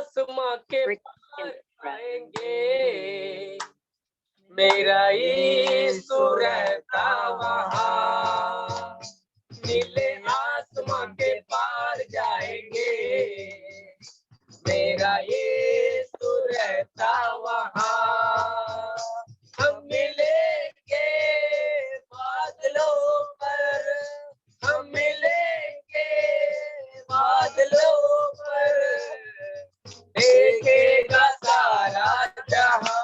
आसमां के पार जाएंगे, मेरा यीशु रहता वहाँ। नीले आसमां के पार जाएंगे, मेरा यीशु रहता वहाँ। हम मिलेंगे बादलों पर, हम मिलेंगे बादलों पर, देखेगा सारा जहां,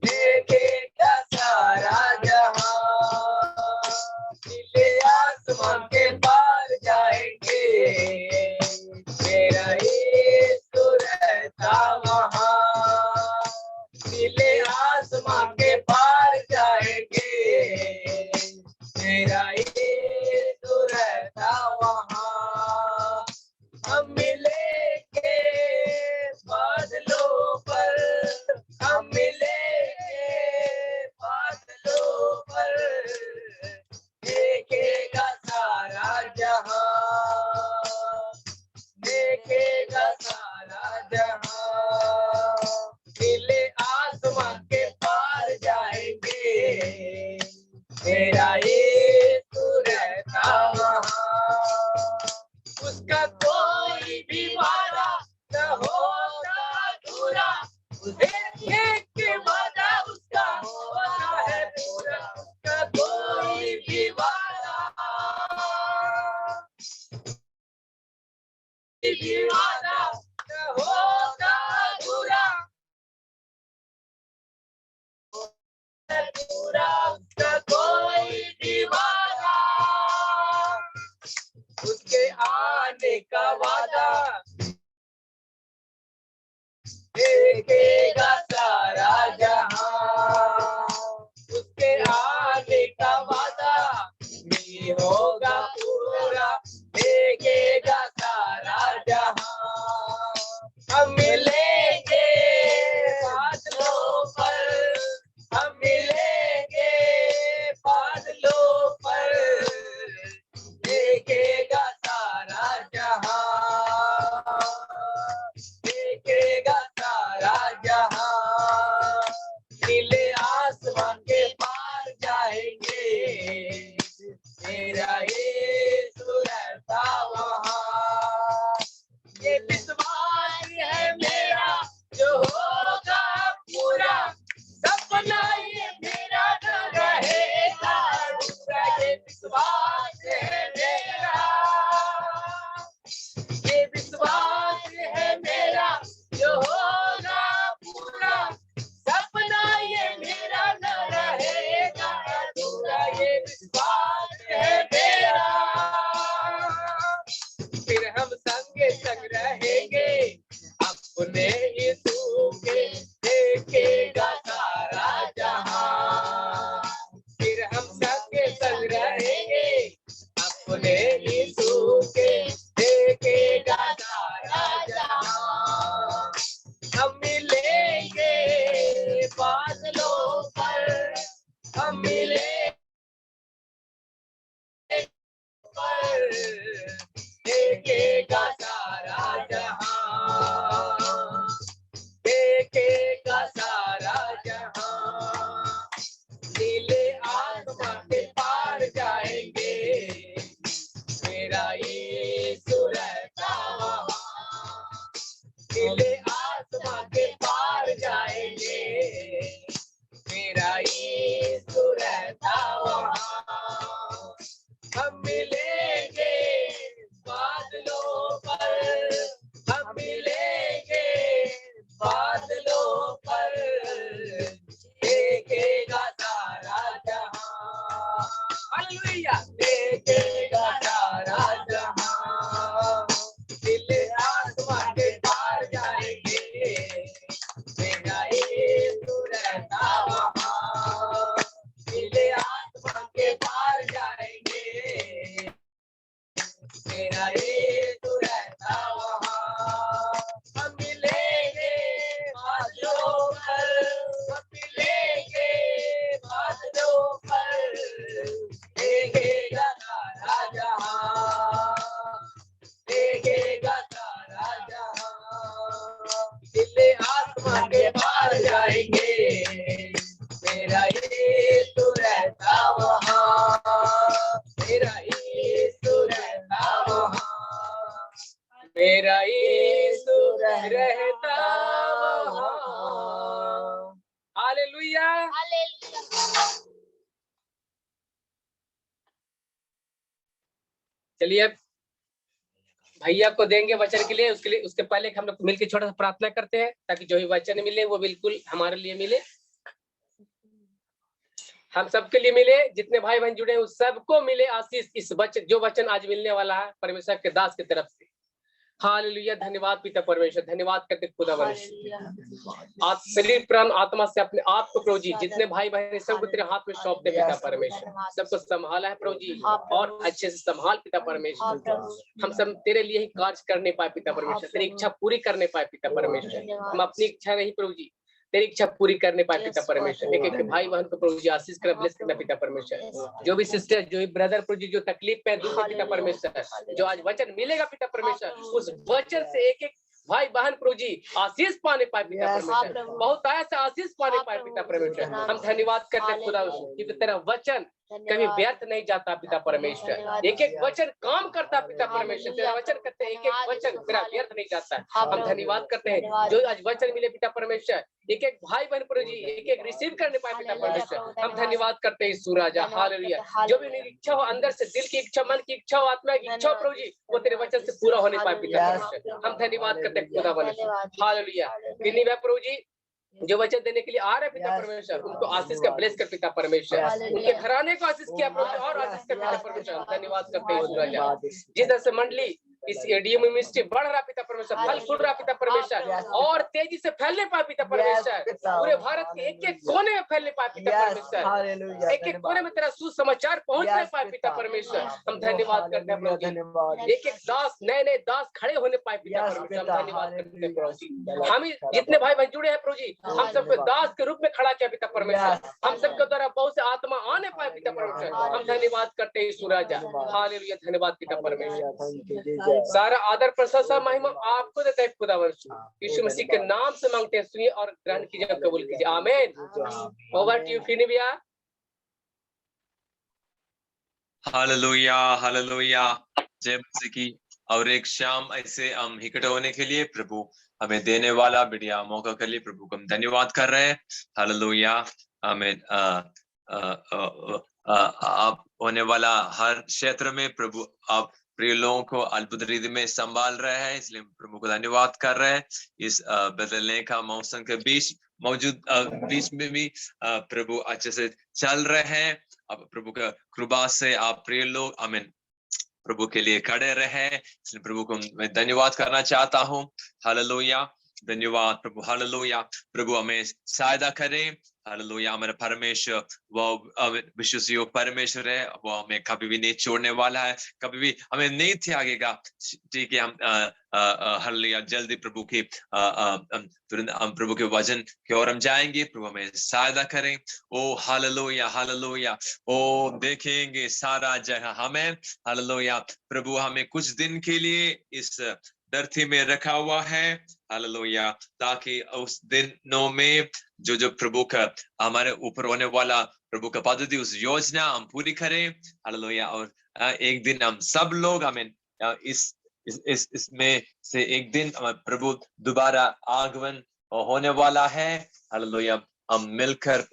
देखेगा सारा जहां। नीले आसमान के पार जाएंगे, मेरा यीशु रहता वहाँ। नीले आसमान के पार जाएंगे, मेरा यीशु रहता वहाँ। हम मिलेंगे बादलों पर, हम मिलेंगे बादलों पर, देखेगा सारा जहां, देखेगा सारा जहां। नीले आसमान के पार जाएंगे, मेरा यीशु रहता वहाँ। उसका कोई भी वादा न होता अधूरा, एक वादा उसका होता है पूरा। उसका कोई भी वादा न होता अधूरा, पूरा उसका कोई भी वादा। उसके आने का वादा देखेगा सारा जहां, उसके आने का वादा नहीं होगा पूरा, देखेगा सारा जहां। हम मिलेंगे बादलों पर, हम मिलेंगे बादलों पर, देखेगा सारा जहां, देखेगा सारा जहां। नीले आसमान के पार जाएंगे, मेरा यीशु रहता वहाँ। ये विश्वास है मेरा जो होगा पूरा, सपना ये मेरा न रहेगा अधूरा। ये विश्वास है मेरा, ये विश्वास है मेरा जो होगा पूरा, सपना ये मेरा न रहेगा अधूरा। ये विश्वास है मेरा, फिर हम संगे संग रहेंगे अपने यीशु के, देखेगा सारा जहां। फिर हम संगे संग रहेंगे अपने यीशु के, देखेगा सारा जहां। हम मिलेंगे बादलों पर, हम मिलेंगे पर, देखेगा सारा जहां, देखेगा सारा जहां। नीले आसमान के पार जाएंगे, मेरा यीशु रहता वहाँ। नीले आसमान के पार जाएंगे, मेरा यीशु रहता वहाँ। हम मिलेंगे बादलों पर, हम मिलेंगे बादलों पर, देखेगा सारा जहां। हालेलुया, देखेगा सारा जहां। नीले आसमान के पार जाएंगे, आगे बढ़ जाएंगे। मेरा यीशु रहता वहाँ, मेरा यीशु रहता वहाँ, मेरा यीशु रहता वहाँ। हालेलुया। चलिए अब भैया को देंगे वचन के लिए, उसके पहले हम लोग मिलकर छोटा सा प्रार्थना करते हैं ताकि जो भी वचन मिले वो बिल्कुल हमारे लिए मिले, हम सबके लिए मिले, जितने भाई बहन जुड़े हैं उस सबको मिले आशीष। इस वचन जो वचन आज मिलने वाला है परमेश्वर के दास की तरफ से। हालेलुया। धन्यवाद पिता परमेश्वर, धन्यवाद करते खुदा आज शरीर प्राण आत्मा से अपने आप को प्रभु जी, जितने भाई बहन सबको तेरे हाथ में सौंपते पिता परमेश्वर, सबको संभाला है प्रभु जी, और अच्छे से संभाल पिता परमेश्वर। हम सब तेरे लिए ही कार्य करने पाए पिता परमेश्वर, तेरी इच्छा पूरी करने पाए पिता परमेश्वर। हम अपनी इच्छा नहीं प्रभु जी, तेरी इच्छा पूरी करने पाए पिता परमेश्वर। एक एक भाई बहन को प्रभु जी आशीष कर ब्लेस करना पिता परमेश्वर। जो भी सिस्टर, जो भी ब्रदर प्रभु जी जो तकलीफ पे दुख है पिता परमेश्वर, जो आज वचन मिलेगा पिता परमेश्वर, उस वचन से एक एक भाई बहन प्रभु जी आशीष पाने पाए पिता परमेश्वर, बहुत ऐसा आशीष पाने पाए पिता परमेश्वर। हम धन्यवाद करते हैं खुदा कि तेरा वचन कभी व्यर्थ नहीं जाता पिता परमेश्वर। एक एक वचन काम करता पिता परमेश्वर, तेरा वचन करते हैं एक एक वचन तेरा व्यर्थ नहीं जाता। हम धन्यवाद करते हैं जो आज वचन मिले पिता परमेश्वर, एक एक भाई बहन प्रभु जी एक एक रिसीव करने पाए पिता परमेश्वर। हम धन्यवाद करते हैं सूरज। हालेलुया। जो भी मेरी इच्छा हो, अंदर से दिल की इच्छा, मन की इच्छा हो, आत्मा की इच्छा हो प्रभु जी, वो तेरे वचन से पूरा होने पाए पिता परमेश्वर। हम धन्यवाद करते हैं खुदा परमेश्वर। हालेलुया। प्रभु जी जो वचन देने के लिए आ रहे पिता परमेश्वर, उनको आशीष का ब्लेस कर पिता परमेश्वर, उनके घराने को आशीष किया और आशीष कर पिता परमेश्वर। धन्यवाद करते हैं सूरज। जिस तरह से मंडली इस एडीएम मिनिस्ट्री बढ़ रहा पिता परमेश्वर, फल फूल रहा पिता परमेश्वर, और तेजी से फैलने पाए पिता परमेश्वर, पूरे भारत के एक एक कोने में फैलने पाए पिता परमेश्वर, एक एक कोने में तेरा सुसमाचार पहुंचने पाए पिता परमेश्वर। हम धन्यवाद करते हैं प्रभु जी, एक एक दास नए नए दास खड़े होने पाए पिता परमेश्वर। हम धन्यवाद करते हैं प्रभु जी। हम जितने भाई बहन जुड़े हैं प्रभु जी, हम सबको दास के रूप में खड़ा किया पिता परमेश्वर, हम सबके द्वारा बहुत से आत्मा आने पाए पिता परमेश्वर। हम धन्यवाद करते हैं सूरज। हालेलुया। धन्यवाद पिता परमेश्वर। सारा आदर प्रशंसा महिमा आपको देते हैं खुदावंश। यीशु मसीह के नाम से मांगते हैं, सुनिए और ग्रहण कीजिए, कबूल कीजिए। आमीन। ओवर टू यू फिनिबिया। Hallelujah, hallelujah. जय मसीह की। और एक शाम ऐसे हम इकट्ठे होने के लिए प्रभु हमें देने वाला बढ़िया मौका के लिए प्रभु को हम धन्यवाद कर रहे हैं। हालेलुया। हमें आप होने वाला हर क्षेत्र में प्रभु आप प्रिय लोगों को अद्भुत रीति में संभाल रहे हैं, इसलिए प्रभु को धन्यवाद कर रहे हैं। इस बदलने का मौसम के बीच में भी प्रभु अच्छे से चल रहे हैं। अब प्रभु का कृपा से आप प्रिय लोग आमीन प्रभु के लिए खड़े रहे, इसलिए प्रभु को मैं धन्यवाद करना चाहता हूँ। हालेलुया। धन्यवाद प्रभु। हालेलुया। प्रभु हमें सहायता करें। हालेलुया। हमारा परमेश्वर वो विश्वसीय परमेश्वर है, वो हमें कभी भी नहीं छोड़ने वाला है, कभी भी हमें नहीं त्यागेगा। ठीक है। हम हालेलुया जल्दी प्रभु की तुरंत हम प्रभु के वचन की ओर हम जाएंगे। प्रभु हमें सहायता करें। ओ हालेलुया, हालेलुया। ओ देखेंगे सारा जगह हमें। हालेलुया। प्रभु हमें कुछ दिन के लिए इस धरती में रखा हुआ है। हालेलुया। ताकि उस दिनों में जो प्रभु का हमारे ऊपर होने वाला प्रभु का पद्धति उस योजना हम पूरी करें। हालेलुया। और एक दिन हम सब लोग हमें इसमें से एक दिन प्रभु दोबारा आगमन होने वाला है। हालेलुया। हम मिलकर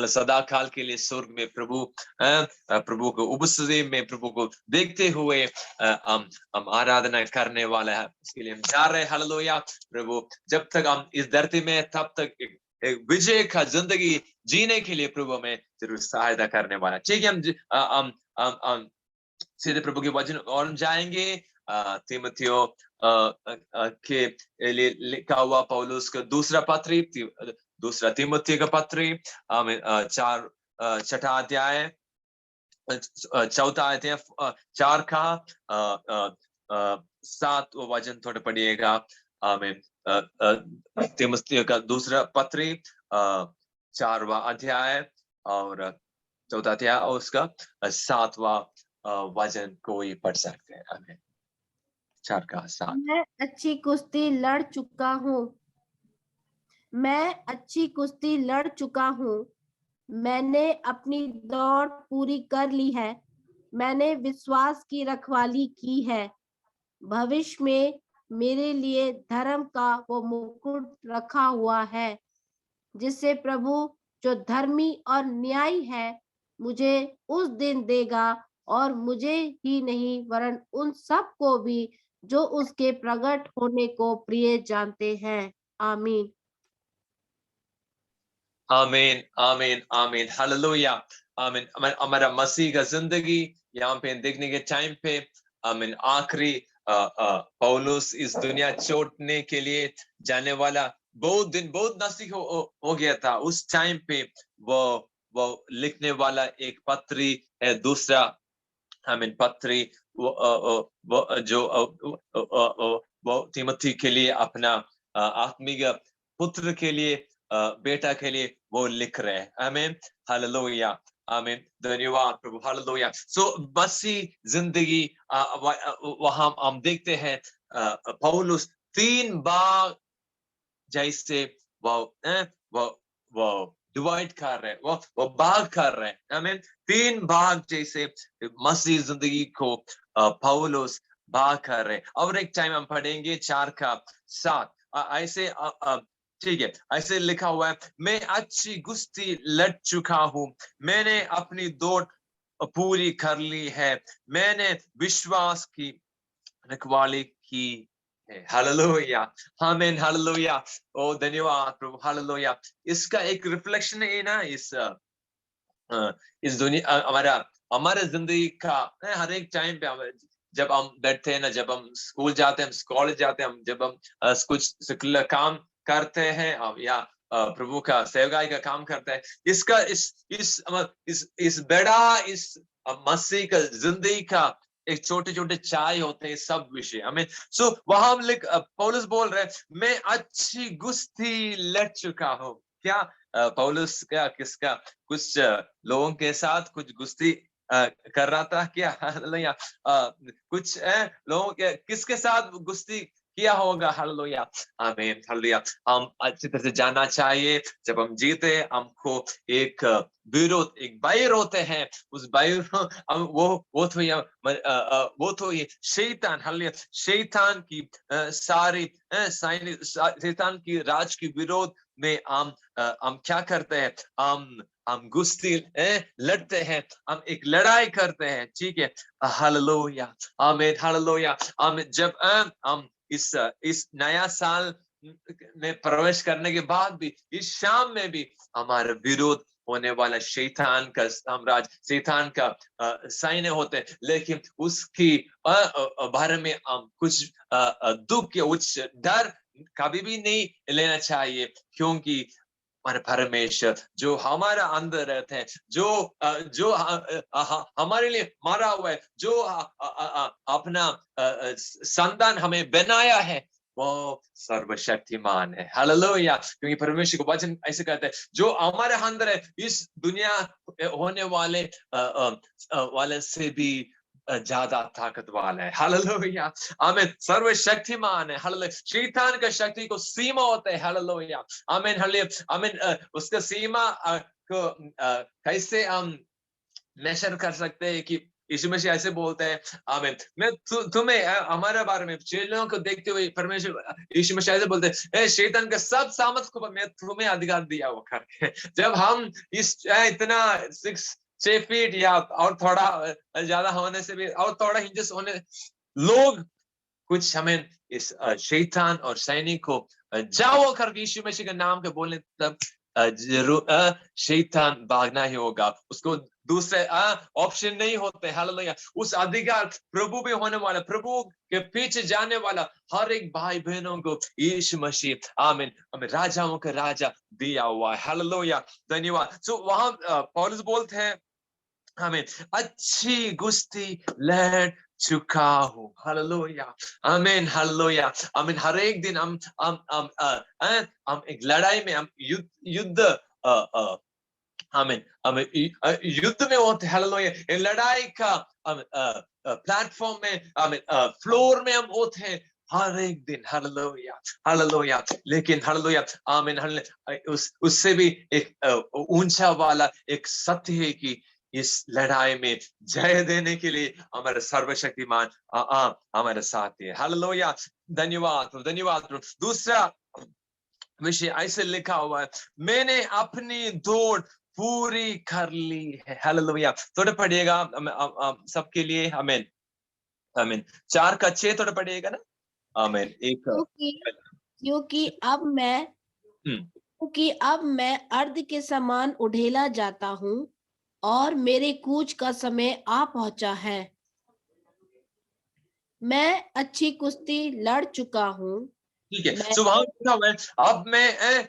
सदा काल के लिए स्वर्ग में प्रभु को उपस्थिति में प्रभु को देखते हुए हम आराधना करने वाले हैं, इसके लिए हम जा रहे हैं। हालेलुया। प्रभु जब तक हम इस धरती में तब तक एक विजय का जिंदगी जीने के लिए प्रभु हमें जरूर सहायता करने वाला। ठीक है। हम सीधे प्रभु के वचन और जाएंगे। तीमुथियो के लिए लिखा हुआ पौलुस का दूसरा तीमुथियो का पत्री 4 अध्याय 4 का 7 वचन थोड़ा पढ़िएगा। आमीन। तीमुथियो का दूसरा पत्री 4वां अध्याय और 4 अध्याय और उसका 7वां वचन कोई पढ़ सकते हैं। आमीन। 4 का 7। मैं अच्छी कुश्ती लड़ चुका हूँ, मैं अच्छी कुश्ती लड़ चुका हूँ, मैंने अपनी दौड़ पूरी कर ली है, मैंने विश्वास की रखवाली की है। भविष्य में मेरे लिए धर्म का वो मुकुट रखा हुआ है, जिससे प्रभु जो धर्मी और न्यायी है मुझे उस दिन देगा, और मुझे ही नहीं वरन उन सब को भी जो उसके प्रकट होने को प्रिय जानते हैं। आमीन। आमीन आमीन आमीन हालेलुया आमीन। हमारा मसीह का जिंदगी यहाँ पे देखने के टाइम पे आमीन आखिरी पौलुस इस दुनिया छोड़ने के लिए जाने वाला बहुत नजदीक हो गया था। उस टाइम पे वो लिखने वाला एक पत्री है, दूसरा आमीन पत्री वो जो वो तिमोथी के लिए अपना आत्मिक पुत्र के लिए बेटा के लिए वो लिख रहे हैं। आमीन हालेलुया आमीन धन्यवाद प्रभु हालेलुया। सो मसीह जिंदगी वहां हम देखते हैं पौलुस 3 बार जैसे वो वो डिवाइड कर रहे हैं, वो भाग कर रहे हैं। आमीन 3 भाग जैसे मसीह जिंदगी को पौलुस भाग कर रहे हैं। और एक टाइम हम पढ़ेंगे 4:7 ऐसे ठीक है, ऐसे लिखा हुआ है, मैं अच्छी कुश्ती लड़ चुका हूँ, मैंने अपनी दौड़ पूरी कर ली है, मैंने विश्वास की रखवाली की है। हालेलुया आमीन हालेलुया। ओ धन्यवाद प्रभु हालेलुया। इसका एक रिफ्लेक्शन है ना इस दुनिया हमारे जिंदगी का हर एक टाइम पे जब हम बैठते हैं ना, जब हम स्कूल जाते हैं, हम कॉलेज जाते हैं, जब हम कुछ सेकुलर काम करते हैं या प्रभु का सेवकाई का काम करते हैं, इसका इस बड़ा इस मसीह का जिंदगी का एक छोटे छोटे चाय होते हैं सब विषय हमें। सो वहां पौलुस बोल रहे मैं अच्छी कुश्ती लड़ चुका हूँ। क्या पौलुस क्या किसका कुछ लोगों के साथ कुछ कुश्ती कर रहा था क्या? हालेलुया कुछ लोगों के किसके साथ कुश्ती किया होगा? हालेलुया आमीन हालेलुया। हम अच्छी तरह से जानना चाहिए जब हम जीते हमको एक विरोध एक बैर होते हैं, उस बैर वो तो ये शैतान हालेलुया शैतान की सारी शैतान की राज की विरोध में हम क्या करते हैं? हम कुश्ती लड़ते हैं, हम एक लड़ाई करते हैं। ठीक है हालेलुया आमीन हालेलुया आमीन। जब हम इस नया साल में प्रवेश करने के बाद भी इस शाम में भी हमारा विरोध होने वाला शैतान का साम्राज्य शैतान का सैन्य होते हैं, लेकिन उसकी बारे में हम कुछ दुख या कुछ डर कभी भी नहीं लेना चाहिए, क्योंकि हमारे परमेश्वर जो हमारा अंदर रहते हैं, जो हमारे लिए मरा हुआ है, जो अपना संतान हमें बनाया है, वो सर्वशक्तिमान है। हालेलुया क्योंकि परमेश्वर को वचन ऐसे कहते हैं जो हमारे अंदर है इस दुनिया होने वाले से भी ज्यादा ताकत वाला है। हालेलुया आमीन सर्वशक्तिमान है। हालेलुया शैतान का शक्ति को सीमा होता है। हालेलुया आमीन हालेलुया आमीन उसका सीमा को कैसे हम मेजर कर सकते हैं कि यीशु मसीह ऐसे बोलते हैं आमीन मैं तुम्हें हमारे बारे में चेलों को देखते हुए परमेश्वर यीशु मसीह ऐसे बोलते हैं शैतान का सब सामर्थ को मैं तुम्हें अधिकार दिया वो करके। जब हम इस इतना 6 फीट या और थोड़ा ज्यादा होने से भी और थोड़ा इंचेस होने लोग कुछ हमें इस शैतान और सैनिक को जाओ करके यीशु मसीह के नाम के बोलने तब जरूर शैतान भागना ही होगा, उसको दूसरे ऑप्शन नहीं होते। हालेलुया उस अधिकार प्रभु भी होने वाला, प्रभु के पीछे जाने वाला हर एक भाई बहनों को यीशु मसीह आमीन हमें राजाओं का राजा दिया हुआ है। हालेलुया धन्यवाद। सो वहां पौलुस बोलते हैं हमें अच्छी कुश्ती लड़ चुका हूँ। हालेलुया आमीन हालेलुया आमीन। हर एक दिन हम एक लड़ाई में हम युद्ध आमीन हमें युद्ध में होते। हालेलुया लड़ाई का प्लेटफॉर्म में आमीन फ्लोर में हम होते हैं। हर एक दिन। Hallelujah, hallelujah. लेकिन हालेलुया, आमीन, हालेलुया, उससे भी एक ऊंचा वाला एक सत्य है कि इस लड़ाई में जय देने के लिए हमारे सर्वशक्तिमान हमारे साथ है। हालेलुया, धन्यवाद, धन्यवाद। दूसरा विषय ऐसे लिखा हुआ है, मैंने अपनी दौड़ पूरी कर ली है। हालेलुया। थोड़ा पढ़िएगा सबके लिए। आमीन, आमीन। 4:6 थोड़ा पढ़िएगा ना। आमीन। एक क्योंकि अब मैं अर्ध के समान उड़ेला जाता हूँ और मेरे कूच का समय आ पहुंचा है। मैं अच्छी कुश्ती लड़ चुका हूँ। ठीक है, अब मैं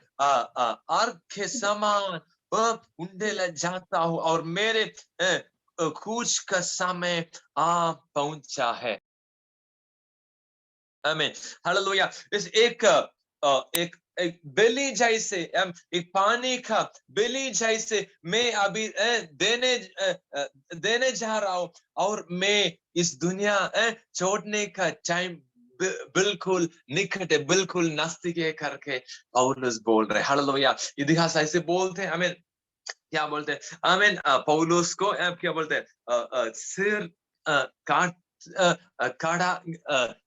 अर्घ के समान उंडेला जाता हूँ और मेरे कूच का समय आ पहुंचा है। आमीन, हालेलुया। इस एक बेली जैसे, एक पानी का बेली जैसे मैं अभी देने जा रहा हूँ और मैं इस दुनिया छोड़ने का टाइम बिल्कुल निकट है, बिल्कुल नजदीक है करके पौलुस बोल रहे। हालेलुया। इतिहास ऐसे बोलते हैं। आमीन, क्या बोलते हैं? आमीन, पौलुस को क्या बोलते हैं? सिर काट काटा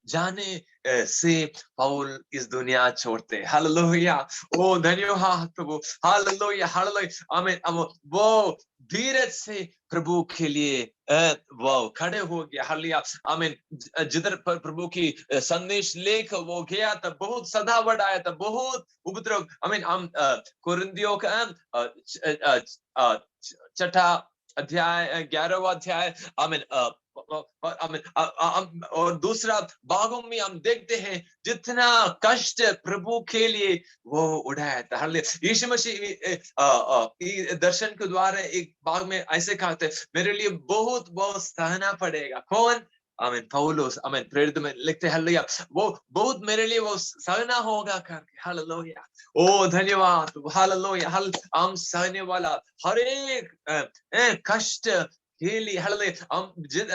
जाने से पौल इस दुनिया छोड़ते। हालेलुया। ओ धन्यवाद प्रभु। Hallelujah, hallelujah. आमीन। अब वो धीरज से प्रभु के लिए वो खड़े हो गया। हालेलुया, आमीन। जिधर पर प्रभु की संदेश लेकर वो गया था, बहुत सदावड़ आया था, बहुत उपद्रव। आमीन। हम कुरिन्थियों का छठा अध्याय 11वां अध्याय, आमीन, और दूसरा भागों में हम देखते हैं जितना कष्ट प्रभु के लिए वो उठाया था। हालेलुया। यीशु मसीह दर्शन के द्वारा एक भाग में ऐसे कहते हैं, मेरे लिए बहुत बहुत सहना पड़ेगा। कौन? आमीन, पौलुस। आमीन, प्रेरित में लिखते हैं, हालेलुया, वो बहुत मेरे लिए वो सहना होगा करके। हालेलुया। ओ धन्यवाद, हालेलुया। हम सहने वाला हर एक कष्ट के लिए, हालेलुया, हम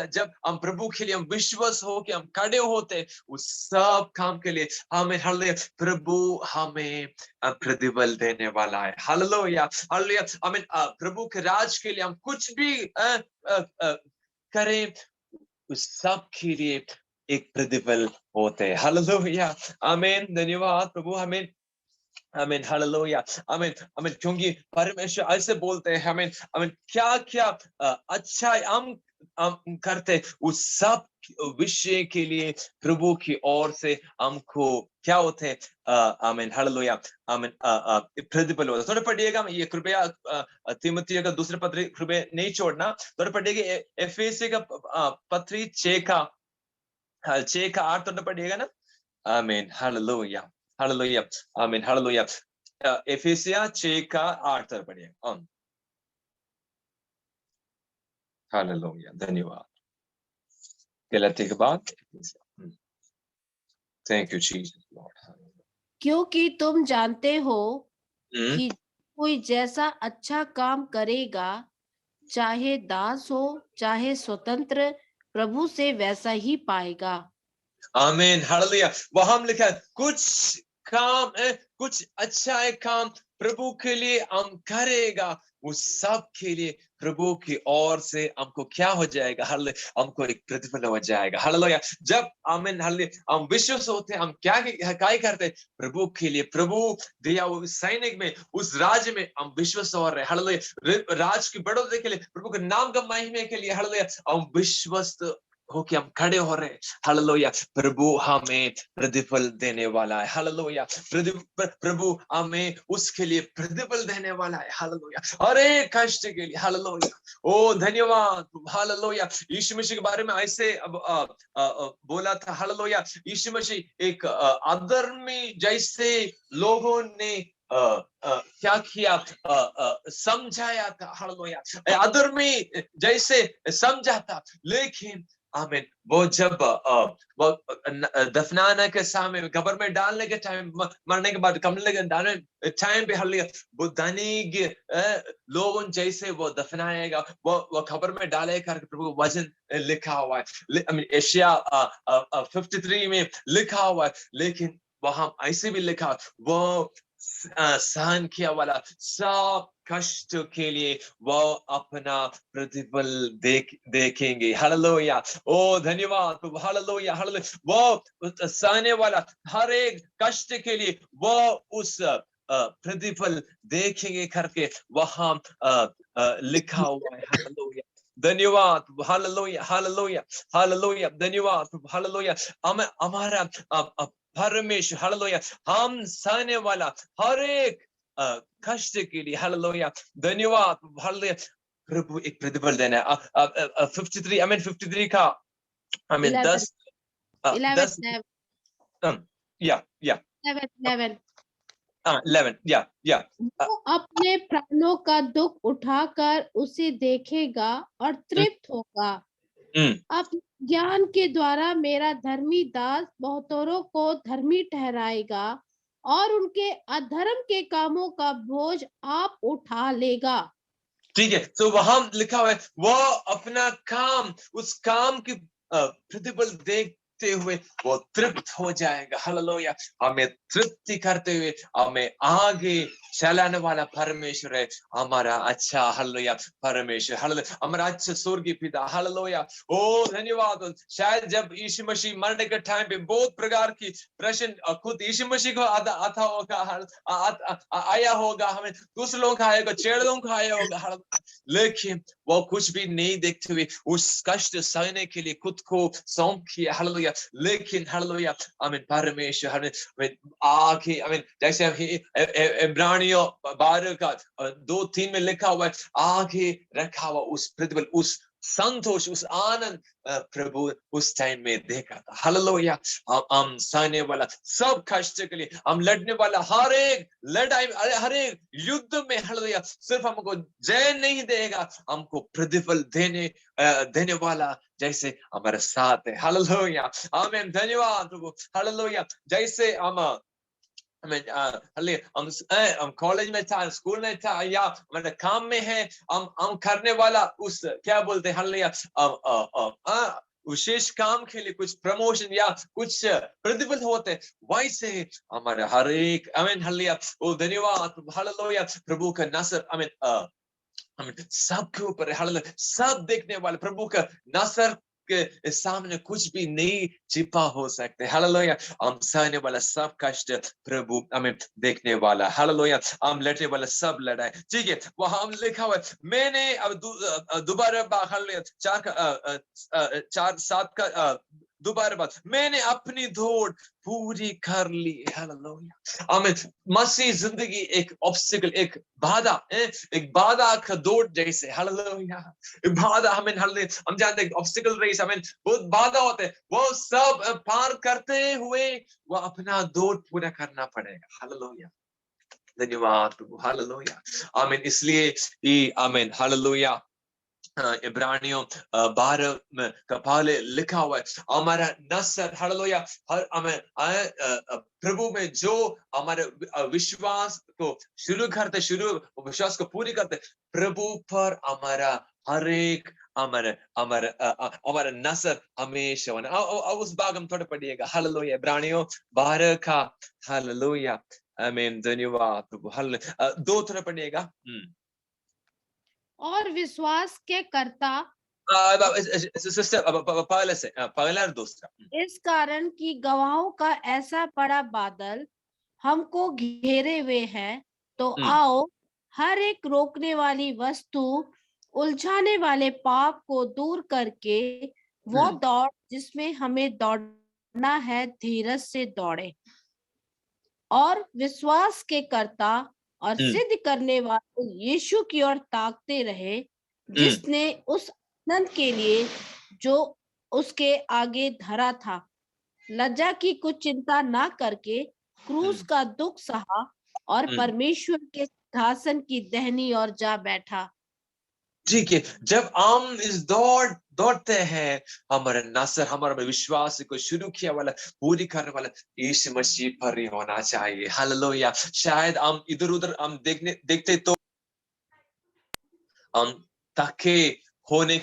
जब हम प्रभु के लिए हम विश्वास हो के हम खड़े होते, उस सब काम के लिए हमें, हालेलुया, प्रभु हमें प्रतिफल देने वाला है। Hallelujah, hallelujah. आमीन। प्रभु के राज के लिए हम कुछ भी करें, उस सब के लिए एक प्रतिफल होते हैं। हालेलुया, आमीन, धन्यवाद प्रभु। हमें, आमीन, हालेलुया, आमीन, आमीन। क्योंकि परमेश्वर ऐसे बोलते हैं, आमीन, आमीन, क्या क्या अच्छा हम करते, उस सब विषय के लिए प्रभु की ओर से हमको क्या होते हैं? आमीन, हालेलुया, आमीन, प्रतिफल होता है। थोड़ा पढ़िएगा, ये कृपया तीमुथियों का दूसरे पत्री कृपया नहीं छोड़ना। थोड़ा पढ़िएगा एफेसी का पत्री 6:8 थोड़ा पढ़िएगा ना। आमीन, हालेलुया, हालेलुया, आमीन, हालेलुया। एफेसिया 6:8 तक पढ़िए। हालेलुया, धन्यवाद। गलती के बाद थैंक यू जीसस लॉर्ड। क्योंकि तुम जानते हो कि कोई जैसा अच्छा काम करेगा, चाहे दास हो चाहे स्वतंत्र, प्रभु से वैसा ही पाएगा। आमीन, हालेलुया। वहां लिखा है, कुछ काम है, कुछ अच्छा है काम प्रभु के लिए हम करेगा, उस सब के लिए प्रभु की ओर से हमको क्या हो जाएगा? हालेलुया, हमको एक प्रतिफल हो जाएगा। हालेलुया। जब आमीन, हालेलुया, हम विश्वास होते हैं, हम क्या करते हैं? प्रभु के लिए, प्रभु दिया उस सैनिक में, उस राज्य में हम विश्वास हो रहे हैं। हालेलुया, राज की बढ़ोतरी के लिए, प्रभु के नाम का महिमा के लिए, हालेलुया, हम विश्वास होके हम खड़े हो रहे हैं। हालेलुया, प्रभु हमें प्रतिफल देने वाला है। हालेलुया, प्रभु हमें उसके लिए प्रतिफल देने वाला है। हालेलुया, हर एक कष्ट के लिए। हालेलुया, ओ धन्यवाद। हालेलुया। यीशु मसीह के बारे में ऐसे बोला था। हालेलुया, यीशु मसीह एक अधर्मी जैसे लोगों ने क्या किया? समझाया था। हालेलुया, अधर्मी जैसे समझा था, लेकिन आमीन, वो जब वो दफनाना के सामने कब्र में डालने के टाइम, मरने के बाद कमरे के डालने टाइम पे हालेलुया वो धनिक लोगों जैसे वो दफनाएगा, वो कब्र में डालेगा, प्रभु वचन लिखा हुआ है, एशिया 53 में लिखा हुआ है। लेकिन वहां ऐसे भी लिखा, वो सहन किया वाला सब कष्ट के लिए वो अपना प्रतिफल देखेंगे। हालेलुया, ओ धन्यवाद प्रभु, हालेलुया हालेलुया। वो सहने वाला हर एक कष्ट के लिए वो उस प्रतिफल देखेंगे करके वहां लिखा हुआ है। हालेलुया, धन्यवाद, हालेलुया हालेलुया हालेलुया, धन्यवाद प्रभु, हालेलुया। हमारा परमेश्वर, हालेलुया, हम सहने वाला हर एक कष्ट के लिए, हालेलुया, धन्यवाद, हालेलुया, प्रभु एक प्रतिफल देना है। 53 आई मीन 53 का आई मीन 10 या 11 या वो अपने प्राणों का दुख उठाकर उसे देखेगा और तृप्त होगा। अपने ज्ञान के द्वारा मेरा धर्मी दास बहुतों को धर्मी ठहराएगा और उनके अधर्म के कामों का बोझ आप उठा लेगा। ठीक है, तो वहां लिखा हुआ है वो अपना काम, उस काम की प्रतिफल देखते हुए वो तृप्त हो जाएगा। हालेलुया, हमें तृप्ति करते हुए हमें आगे चलाने वाला परमेश्वर है हमारा अच्छा, हालेलुया, परमेश्वर, हालेलुया, हमारा अच्छा स्वर्गीय पिता। हालेलुया, ओ धन्यवाद। शायद जब यीशु मसीह मरने के टाइम पे बहुत प्रकार की प्रश्न खुद यीशु मसीह को आता होगा, आया होगा, हमें दूसरे लोग का आएगा, चेड़ लोग का आया होगा, लेकिन वो कुछ भी नहीं देखते हुए उस कष्ट सहने के लिए खुद को सौंप किया। हालेलुया, लेकिन हालेलुया, आमीन, परमेश्वर हमें आगे, आमीन, जैसे इब्रानियों 12 का 2-3 में लिखा हुआ है, आगे रखा हुआ उस प्रतिफल, उस संतोष, उस आनंद प्रभु उस टाइम में देखा था। हालेलुया, हम सहने वाला सब कष्ट के लिए, हम लड़ने वाला हर एक लड़ाई, हर एक युद्ध में, हालेलुया, सिर्फ हमको जय नहीं देगा, हमको प्रतिफल देने वाला जैसे हमारे साथ है। हालेलुया, आमीन, धन्यवाद प्रभु, हालेलुया। जैसे हम कॉलेज में था, स्कूल में था, या हमारे काम में है, हम करने वाला उस क्या बोलते हैं, हालेलुया, विशेष काम के लिए कुछ प्रमोशन या कुछ प्रतिफल होते, वैसे हमारे हर एक, आमीन, हालेलुया, ओ धन्यवाद, हालेलुया, प्रभु का नसर, आमीन, सबके ऊपर, हालेलुया, सब देखने वाले प्रभु का नसर के सामने कुछ भी नहीं छिपा हो सकते। हालेलुया, हम सहने वाला सब कष्ट प्रभु हमें देखने वाला। हालेलुया, हम लड़ने वाला सब लड़ाई, ठीक है, वहां हम लिखा हुआ है, मैंने अब दोबारा, हालेलुया, 4:7 का दोबारा बात, मैंने अपनी दौड़ पूरी कर ली। हालेलुया, हमें मसीह जिंदगी एक ऑब्स्टिकल, एक बाधा का दौड़ जैसे, हालेलुया, बाधा, हमें हम जानते हैं ऑब्स्टिकल रेस, हमें बहुत बाधा होते हैं, वो सब पार करते हुए वो अपना दौड़ पूरा करना पड़ेगा। हालेलुया, धन्यवाद प्रभु, हालेलुया, आमीन। इसलिए आमीन, हालेलुया, इब्रानियों 12 में कपाले लिखा हुआ है, हमारा नसर, हालेलुया, प्रभु में जो हमारे विश्वास को विश्वास को पूरी करते, प्रभु पर हमारा हर एक हमारा नसर हमेशा बना। उस भाग हम थोड़ा पढ़िएगा, हालेलुया, इब्रानियों 12 का, हालेलुया, आमीन, धन्यवाद प्रभु, हालेलुया, 2 थोड़ा पढ़िएगा। और विश्वास के कर्ता, पहले से पहला और दूसरा, इस कारण कि गवाहों का ऐसा बड़ा बादल हमको घेरे हुए है, तो आओ हर एक रोकने वाली वस्तु, उलझाने वाले पाप को दूर करके वो दौड़ जिसमें हमें दौड़ना है, धीरज से दौड़े, और विश्वास के कर्ता और सिद्ध करने वाले यीशु की ओर ताकते रहे, जिसने उस आनंद के लिए जो उसके आगे धरा था, लज्जा की कुछ चिंता ना करके क्रूस का दुख सहा और परमेश्वर के सिंहासन की दाहिनी ओर जा बैठा। जी के जब हम इस दौड़ते हैं, हमारा नसर हमारा विश्वास को शुरू किया वाला पूरी करने वाला यीशु मसीह पर ही होना चाहिए। हालेलुया। शायद हम इधर उधर हम देखते तो हम ताके होने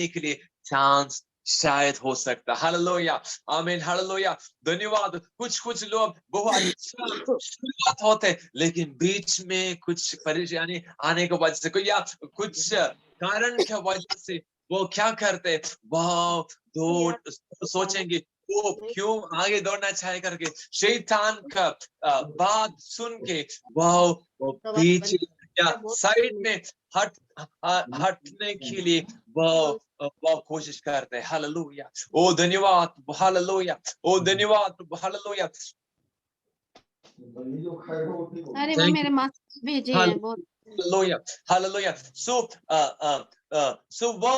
के लिए चांस शायद हो सकता। हालेलुया, आमीन, हालेलुया। धन्यवाद। कुछ लोग बहुत अच्छा शुरुआत होते, लेकिन बीच में कुछ परेशानी आने की वजह से या कुछ कारण की वजह से वो क्या करते, वाह दौड़ सोचेंगे वो क्यों आगे दौड़ना चाहे करके शैतान का बात सुन के वो पीछे या साइड में हटने के लिए वो कोशिश करते हैं। हालेलुया। ओ धन्यवाद, हालेलुया। ओ धन्यवाद, हालेलुया। अरे वो मेरे माँ भेजे हैं बहुत। Hallelujah, hallelujah. सो वो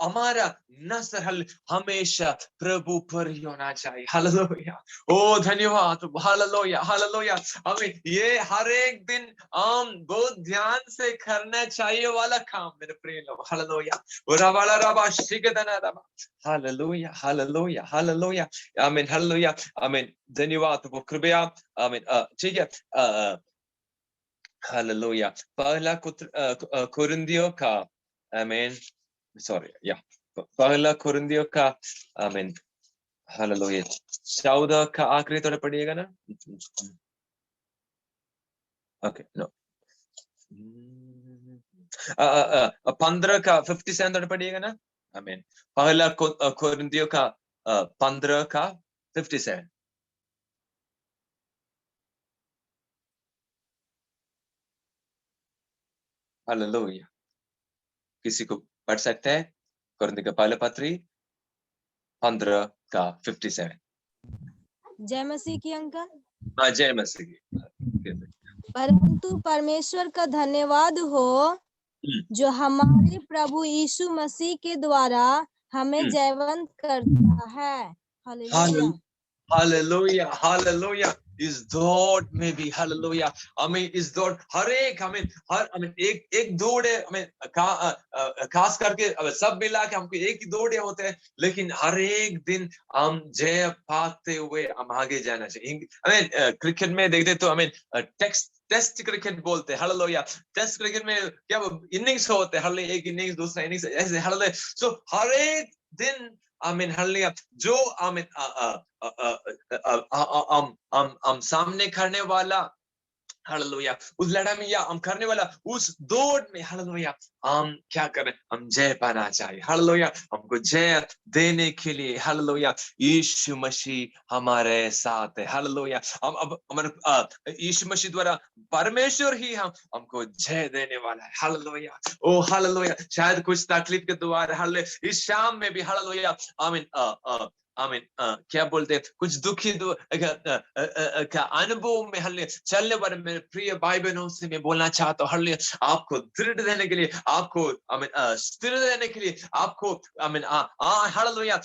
हमारा नसर हमेशा प्रभु पर ही होना चाहिए। हालेलुया। ओ धन्यवाद, हालेलुया, हालेलुया। हमें ये हर एक दिन हम बहुत ध्यान से करना चाहिए वाला काम मेरे प्रिय लोग। हालेलुया। रबा रबा शिकदना रबा। Hallelujah, hallelujah, hallelujah. आमीन, हालेलुया, आमीन। धन्यवाद वो कृपया, आमीन। ठीक है। हालेलुया। पहला कुरिन्थियों का, आमीन, सॉरी, या पहला कुरिन्थियों का, आमीन, हालेलुया, 14 का आखिरी थोड़ा पढ़िएगा ना। ओके, नो, 15 का 57 थोड़ा पढ़िएगा ना। आमीन। पहला कुरिन्थियों का 15 का 57। हालेलुया। किसी को पढ़ सकते हैं? कुरिन्थियों का पहला पत्री 15 का 57। जय मसीह की अंकल। जय मसीह की। परंतु परमेश्वर का धन्यवाद हो जो हमारे प्रभु यीशु मसीह के द्वारा हमें जयवंत करता है। Hallelujah, hallelujah, hallelujah. इस दौड़ में भी हालेलुया, हमें इस दौड़ हर एक दौड़ है, हमें खास करके सब मिला के हमको एक ही दौड़ होते हैं, लेकिन हर एक दिन हम जय पाते हुए हम आगे जाना चाहिए। क्रिकेट में देखते तो टेस्ट क्रिकेट बोलते हैं। हालेलुया। टेस्ट क्रिकेट में क्या इनिंग्स होते हैं, एक इनिंग्स दूसरा इनिंग्स ऐसे। हालेलुया। सो हर एक दिन, आमीन, हालेलुया, जो आमीन हम सामने करने वाला, हालेलुया, उस लड़ाई में या हम करने वाला उस दौड़ में, हालेलुया, हम क्या करें, हम जय पाना चाहिए। हालेलुया। हमको जय देने के लिए, हालेलुया, यीशु मसीह हमारे साथ है। हालेलुया। हम अब हमारे यीशु मसीह द्वारा परमेश्वर ही हमको जय देने वाला है। हालेलुया। ओ हालेलुया। शायद कुछ तकलीफ के द्वारा, हालेलुया, इस शाम में भी, हालेलुया, आमीन, आमीन, क्या बोलते हैं, कुछ दुखी का अनुभव में हालेलुया चलने वाले मेरे प्रिय भाई बहनों से मैं बोलना चाहता हूँ, हालेलुया, आपको दृढ़ देने के लिए, आपको आमीन स्थिर देने के लिए, आपको आमीन हालेलुया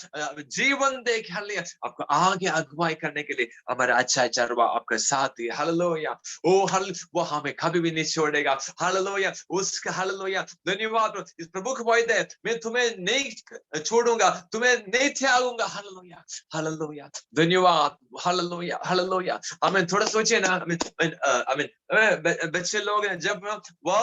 जीवन दे के, हालेलुया, आपको आगे अगुवाई करने के लिए हमारा अच्छा चरवा आपके साथ ही। हालेलुया। ओ हालेलुया, वो हमें कभी भी नहीं छोड़ेगा। हालेलुया। उसका, हालेलुया, धन्यवाद। इस प्रभु का वायदा है, मैं तुम्हें नहीं छोड़ूंगा, तुम्हें नहीं त्यागूंगा। हालेलुया, हालेलुया, धन्यवाद। Hallelujah, hallelujah. हमें थोड़ा सोचिए ना, बच्चे लोग हैं, जब वो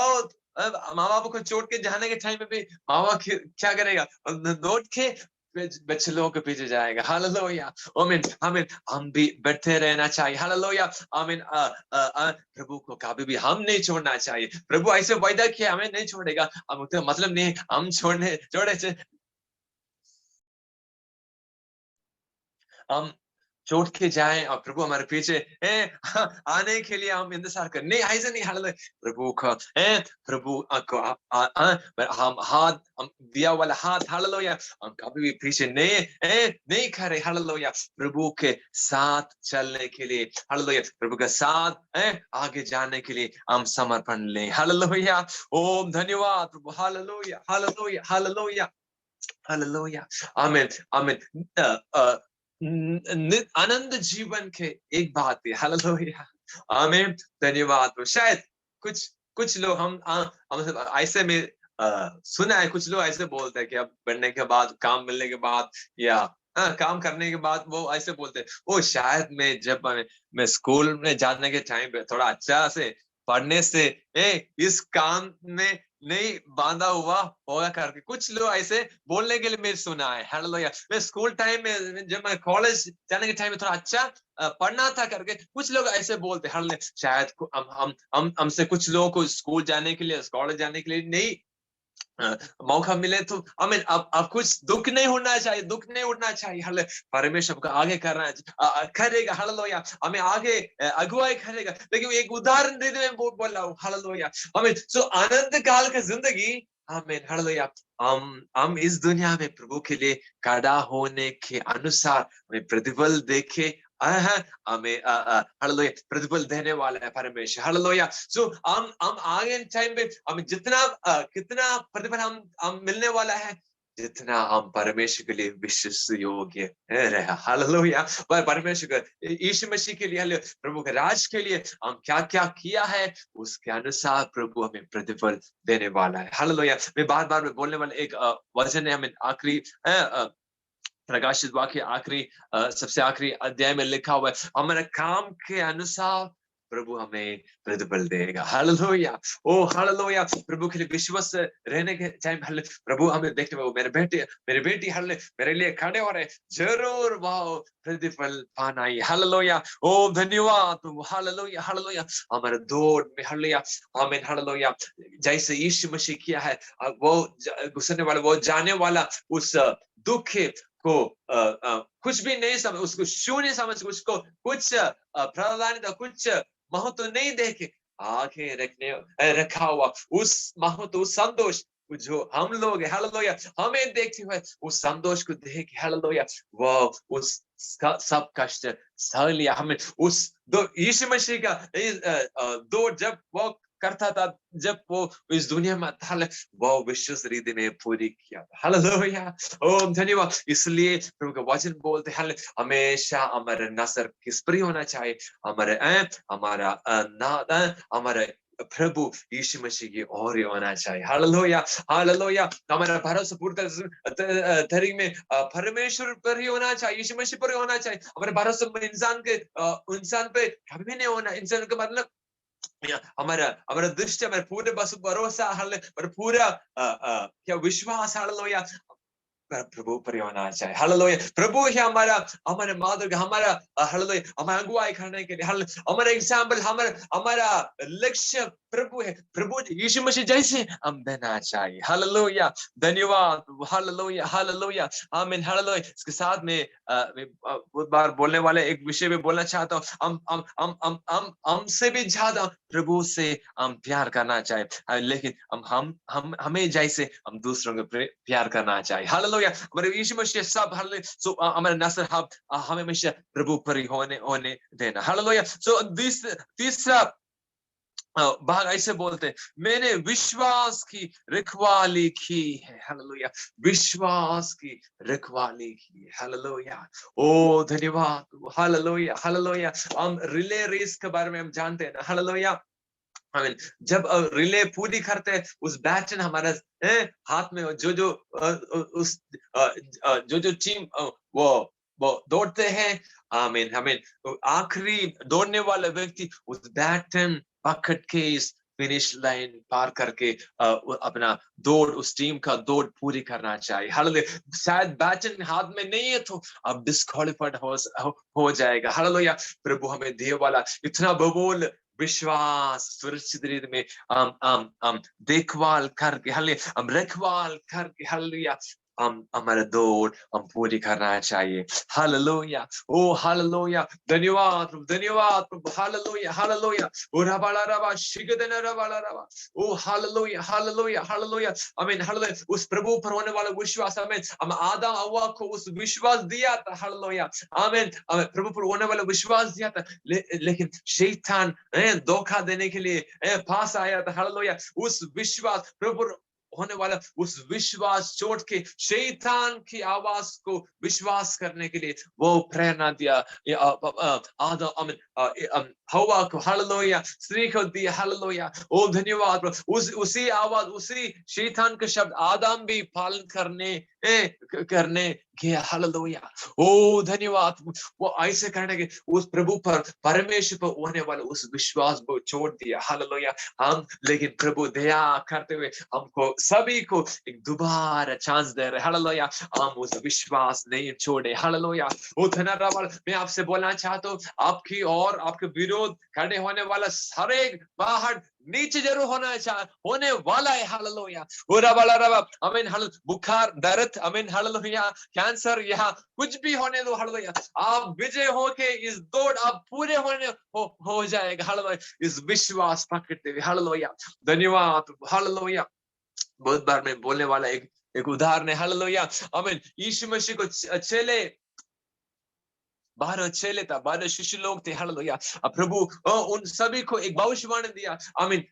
माँ बाप को छोड़ के जाने के टाइम में भी माँ बाप क्या करेगा, दौड़ के बच्चे लोगों के पीछे जाएगा। हालेलुया, आमीन, आमीन। हम भी बैठे रहना चाहिए। हालेलुया, आमीन। प्रभु को कभी भी हम नहीं छोड़ना चाहिए। प्रभु ऐसे वायदा किया, हमें नहीं छोड़ेगा, हम तो मतलब नहीं हम छोड़े हम छोड़ के जाएं और प्रभु हमारे पीछे आने के लिए हम इंतजार करें, नहीं ऐसे नहीं। हालेलुया। प्रभु का प्रभु को हम हाथ, हम दिया वाला हाथ, हालेलुया, हम कभी भी पीछे नहीं करे। हालेलुया। प्रभु के साथ चलने के लिए, हालेलुया, प्रभु के साथ आगे जाने के लिए हम समर्पण लें। हालेलुया। ओम धन्यवाद प्रभु। हालेलुया, हालेलुया, हालेलुया, हालेलुया, आमीन, आमीन। आनंद जीवन के एक बात है, हालेलुया, आमीन, धन्यवाद प्रभु। शायद कुछ लोग हम ऐसे में सुना है, कुछ लोग ऐसे बोलते हैं कि अब पढ़ने के बाद, काम मिलने के बाद या काम करने के बाद वो ऐसे बोलते हैं, वो शायद मैं स्कूल में जाने के टाइम पे थोड़ा अच्छा से पढ़ने से इस काम में नहीं बांधा हुआ होगा करके कुछ लोग ऐसे बोलने के लिए मैं सुना है। हालेलुया। मैं स्कूल टाइम में जब मैं कॉलेज जाने के टाइम में थोड़ा अच्छा पढ़ना था करके कुछ लोग ऐसे बोलते हैं। हालेलुया। शायद हमसे कुछ लोगों को स्कूल जाने के लिए, कॉलेज जाने के लिए नहीं मौका मिले तो हमें अब कुछ दुख नहीं होना चाहिए, दुख नहीं उठना चाहिए। हालेलुया। परमेश्वर को आगे करना करेगा। हालेलुया। हमें आगे अगुवाई करेगा। लेकिन एक उदाहरण देते हुए बोल रहा हूँ। हालेलुया। हमें जो आनंद काल की जिंदगी, आमीन, हालेलुया, हम इस दुनिया में प्रभु के लिए खड़ा होने के अनुसार हमें प्रतिफल देखे हमें हालेलुया प्रतिफल देने वाला है परमेश्वर। हालेलुया। सो हम आगे टाइम में हमें कितना प्रतिफल हम मिलने वाला है, जितना हम परमेश्वर के लिए विश्वास योग्य रहे। हालेलुया। परमेश्वर के यीशु मसीह के लिए, हालेलुया, प्रभु के राज के लिए हम क्या क्या किया है उसके अनुसार प्रभु हमें प्रतिफल देने वाला है। हालेलुया। मैं बार-बार बोलने वाला एक वचन है, हमें आखिरी प्रकाशित वाक्य आखिरी सबसे आखिरी अध्याय में लिखा हुआ है, हमारे काम के अनुसार प्रभु हमें प्रतिफल देगा। हालेलुया। ओ हालेलुया। प्रभु के लिए विश्वास रहने के टाइम प्रभु हमें देखते हुए मेरे बेटी हालेलुया मेरे लिए खड़े हो रहे, जरूर वह प्रतिफल पाना ही। हालेलुया। ओ धन्यवाद प्रभु। हालेलुया। हालेलुया। हमारे दौड़ में हालेलुया, आमीन, हालेलुया, जैसे यीशु मसीह किया है, वो गुजरने वाला, वो जाने वाला उस दुख को कुछ भी नहीं समझ, उसको शून्य समझ, उसको कुछ प्रावधान था, कुछ महत्व नहीं देखे आगे रखा हुआ उस महत्व, उस संतोष जो हम लोग है, हालेलुया, हमें देखते हुए उस संतोष को देख, हालेलुया, वो उस सब कष्ट सह लिया। हमें उस यीशु मसीह का दो जब वो करता था, जब वो इस दुनिया में था, वो विश्वास रीति में पूरी किया था। हालेलुया। ओम धन्यवाद। इसलिए प्रभु का वचन बोलते हैं हमेशा हमारा नजर किस पर होना चाहिए, हमारा प्रभु यीशु मसीह की ओर होना चाहिए। हालेलुया। हालेलुया। हमारा भरोसा पूर्ण तरीके में परमेश्वर पर ही होना चाहिए, यीशु मसीह पर ही होना चाहिए। हमारे भरोसा इंसान पे कभी नहीं होना। इंसान का मतलब हमारा दृष्टि, हमारा पूरे भरोसा, हमारा पूरा क्या विश्वास, हालेलुया, प्रभु पर होना चाहिए। हालेलुया। प्रभु ही हमारे मार्ग, हमारा हालेलुया, हमारा अगुवाई करने के लिए, हमारा एग्जाम्पल, हमारा लक्ष्य प्रभु है। प्रभु यीशु मसीह जैसे हम देना चाहिए। हालेलुया। धन्यवाद। हालेलुया। हालेलुया। आमीन। हालेलुया। इसके साथ में बहुत बार बोलने वाले एक विषय में बोलना चाहता हूँ, हम हमसे भी ज्यादा प्रभु से हम प्यार करना चाहिए, लेकिन हमें जैसे हम दूसरों को प्यार करना चाहिए। हालेलुया। हमारे यीशु मसीह सब हमारे नस्ल हमें हमेशा प्रभु पर ही होने देना। हालेलुया। सो तीसरा भाग ऐसे बोलते हैं, मैंने विश्वास की रखवाली की है। हालेलुया। विश्वास की रखवाली की है। हालेलुया। ओ धन्यवाद। हालेलुया। हालेलुया। हम रिले रेस के बारे में हम जानते हैं ना। हालेलुया। आमीन। जब रिले पूरी करते हैं, उस बैटन हमारे हाथ में, जो टीम वो दौड़ते हैं, आमीन, आमीन, तो आखिरी दौड़ने वाला व्यक्ति उस बैटन पकड़ के इस फिनिश लाइन पार करके अपना दौड़, उस टीम का दौड़ पूरी करना चाहिए। हालेलुया। शायद बैटन हाथ में नहीं है तो अब डिस्क्वालिफाइड हो जाएगा। हालेलुया। प्रभु हमें दिए वाला इतना बहुमूल्य विश्वास सुरक्षित रीति में हम देखभाल करके, हालेलुया, हम रखवाल करके, हालेलुया, हमारा दौड़ हम पूरी करना चाहिए। हालेलुया। ओ हालेलुया। धन्यवाद प्रभु। धन्यवाद प्रभु। हालेलुया। हालेलुया। ओ रबाला रबा शिगदना रबाला रबा। ओ हालेलुया। हालेलुया। हालेलुया। आमीन। हालेलुया। उस प्रभु पर होने वाला विश्वास, आमीन, हम आदम हव्वा को उस विश्वास दिया था। हालेलुया। आमीन। प्रभु पर होने वाला विश्वास दिया था, लेकिन शैतान धोखा देने के लिए पास आया था। हालेलुया। उस विश्वास प्रभु होने वाला उस विश्वास छोड़ के शैतान की आवाज को विश्वास करने के लिए वो प्रेरणा दिया आदम हवा को, हालेलुया, स्त्री को दिया, हालेलुया। ओ धन्यवाद प्रभु, उसी आवाज, उसी शैतान के शब्द आदम भी पालन करने गया, हालेलुया। ओ धन्यवाद, वो ऐसे करने के उस प्रभु पर, परमेश्वर पर होने वाला उस विश्वास को छोड़ दिया, हालेलुया। हम लेकिन प्रभु दया करते हुए हमको सभी को एक दोबारा चांस दे रहे, हालेलुया। हम उस विश्वास नहीं छोड़े, हालेलुया। ओ धन्यवाद, मैं आपसे बोलना चाहता हूँ, आपकी और आपके विरोध खड़े होने वाला सारे बाहर नीचे जरूर होने वाला है, हालेलुया। आमीन, बुखार, दर्द, आमीन, हालेलुया, कैंसर, यहाँ कुछ भी होने दो, हालेलुया। आप विजय होके इस दौड़ आप पूरे हो जाएगा, हालेलुया। इस विश्वास पकड़ते हुए, हालेलुया। धन्यवाद, हालेलुया। बहुत बार मैं बोलने वाला एक उदाहरण है, हालेलुया। आमीन, यीशु मसीह को चेले 12 चेले था, 12 शिष्य लोग थे, हालेलुया। प्रभु उन सभी को एक भविष्यवाणी दिया, आमीन,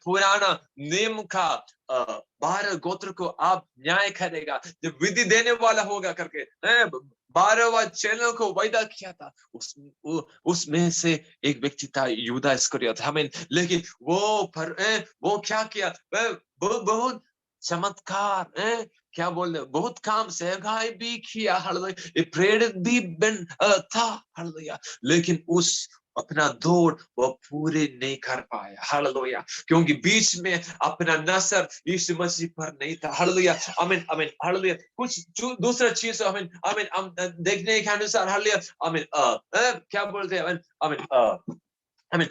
पुराना नियम का 12 गोत्र को आप न्याय करेगा, जब विधि देने वाला होगा करके 12वां चेलों को वायदा किया था। उसमें से एक व्यक्ति था यूदा इस्करियोत, आमीन। लेकिन वो क्या किया, बहुत चमत्कार, क्या बोल रहे, बहुत काम सहगाई भी किया, हालेलुया, प्रेरित भी था, हालेलुया। लेकिन उस अपना दौड़ वो पूरे नहीं कर पाया, हालेलुया, क्योंकि बीच में अपना नजर यीशु मसीह पर नहीं था, हालेलुया। आमीन, आमीन, हालेलुया। कुछ दूसरा चीज, आमीन, आमीन, हम देखने के अनुसार, हालेलुया, आमीन, क्या बोलते हैं, आमीन, आमीन, हमें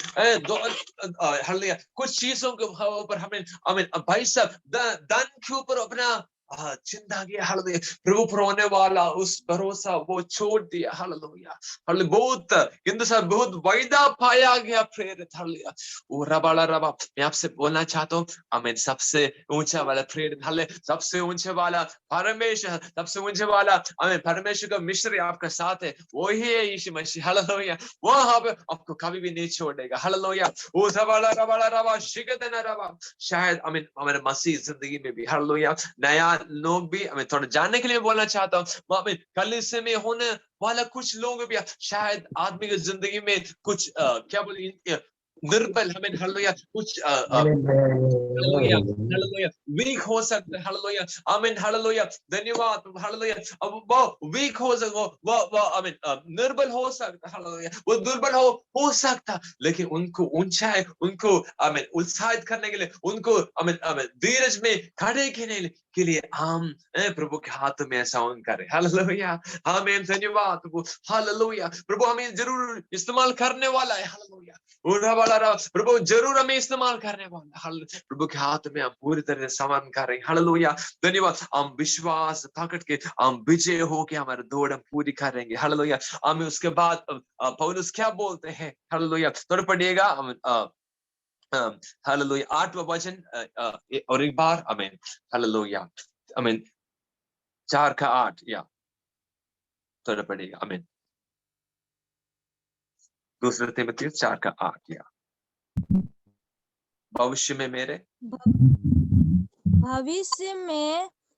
हालेलुया, कुछ चीजों के ऊपर हमें, आमीन, भाई साहब, धन के ऊपर अपना चिंता किया, हालेलुया। प्रभु पर होने वाला उस भरोसा वो छोड़ दिया, हालेलुया, हालेलुया। बहुत किंतु साहब बहुत वायदा पाया गया प्रेरित, हालेलुया। वो रबा मैं आपसे बोलना चाहता हूँ, आमीन, सबसे ऊंचा वाला प्रेरित, हालेलुया, सबसे ऊंचे वाला परमेश्वर, सबसे ऊंचे वाला, आमीन, परमेश्वर का मिस्र आपका साथ है, वही है यीशु मसीह, हालेलुया। वो आपको कभी भी नहीं छोड़ेगा, हालेलुया। वो रबा शिकदना रबा, शायद आमीन हमारे मसीह जिंदगी में भी, हालेलुया, नया लोग भी हमें थोड़ा जानने के लिए बोलना चाहता हूँ, कलीसिया में होने वाला कुछ लोग भी शायद आदमी की जिंदगी में कुछ क्या बोले, निर्बल, हमें, हालेलुया, कुछ हालेलुया, हालेलुया, वीक हो सकता है, हालेलुया, आमीन, हालेलुया। धन्यवाद, हालेलुया। अब वो वीक हो सकता, वो आमीन, निर्बल हो सकता, हालेलुया, वो दुर्बल हो सकता, लेकिन उनको ऊंचाई, उनको आमीन उत्साहित करने के लिए, उनको आमीन, आमीन धीरज में खड़े के लिए हम प्रभु के हाथ में ऐसा करें, हालेलुया, आमीन। धन्यवाद प्रभु, हालेलुया। प्रभु हमें जरूर इस्तेमाल करने वाला है, हालेलुया। प्रभु जरूर हमें इस्तेमाल करने वाला है, प्रभु के हाथ में हम पूरी तरह से समर्पण करें, हालेलुया। धन्यवाद। हम विश्वास पकड़ के हम विजय हो के हमारे दौड़ हम पूरी करेंगे, हालेलुया। हमें उसके बाद पौलुस क्या बोलते हैं, हालेलुया, थोड़ा पढ़िएगा, हालेलुया, 8वां वचन और एक बार, आमीन, हालेलुया, आमीन, 4 का 8, या थोड़ा पढ़िएगा, आमीन। दूसरा तीमुथियुस 4 का 8, या भविष्य में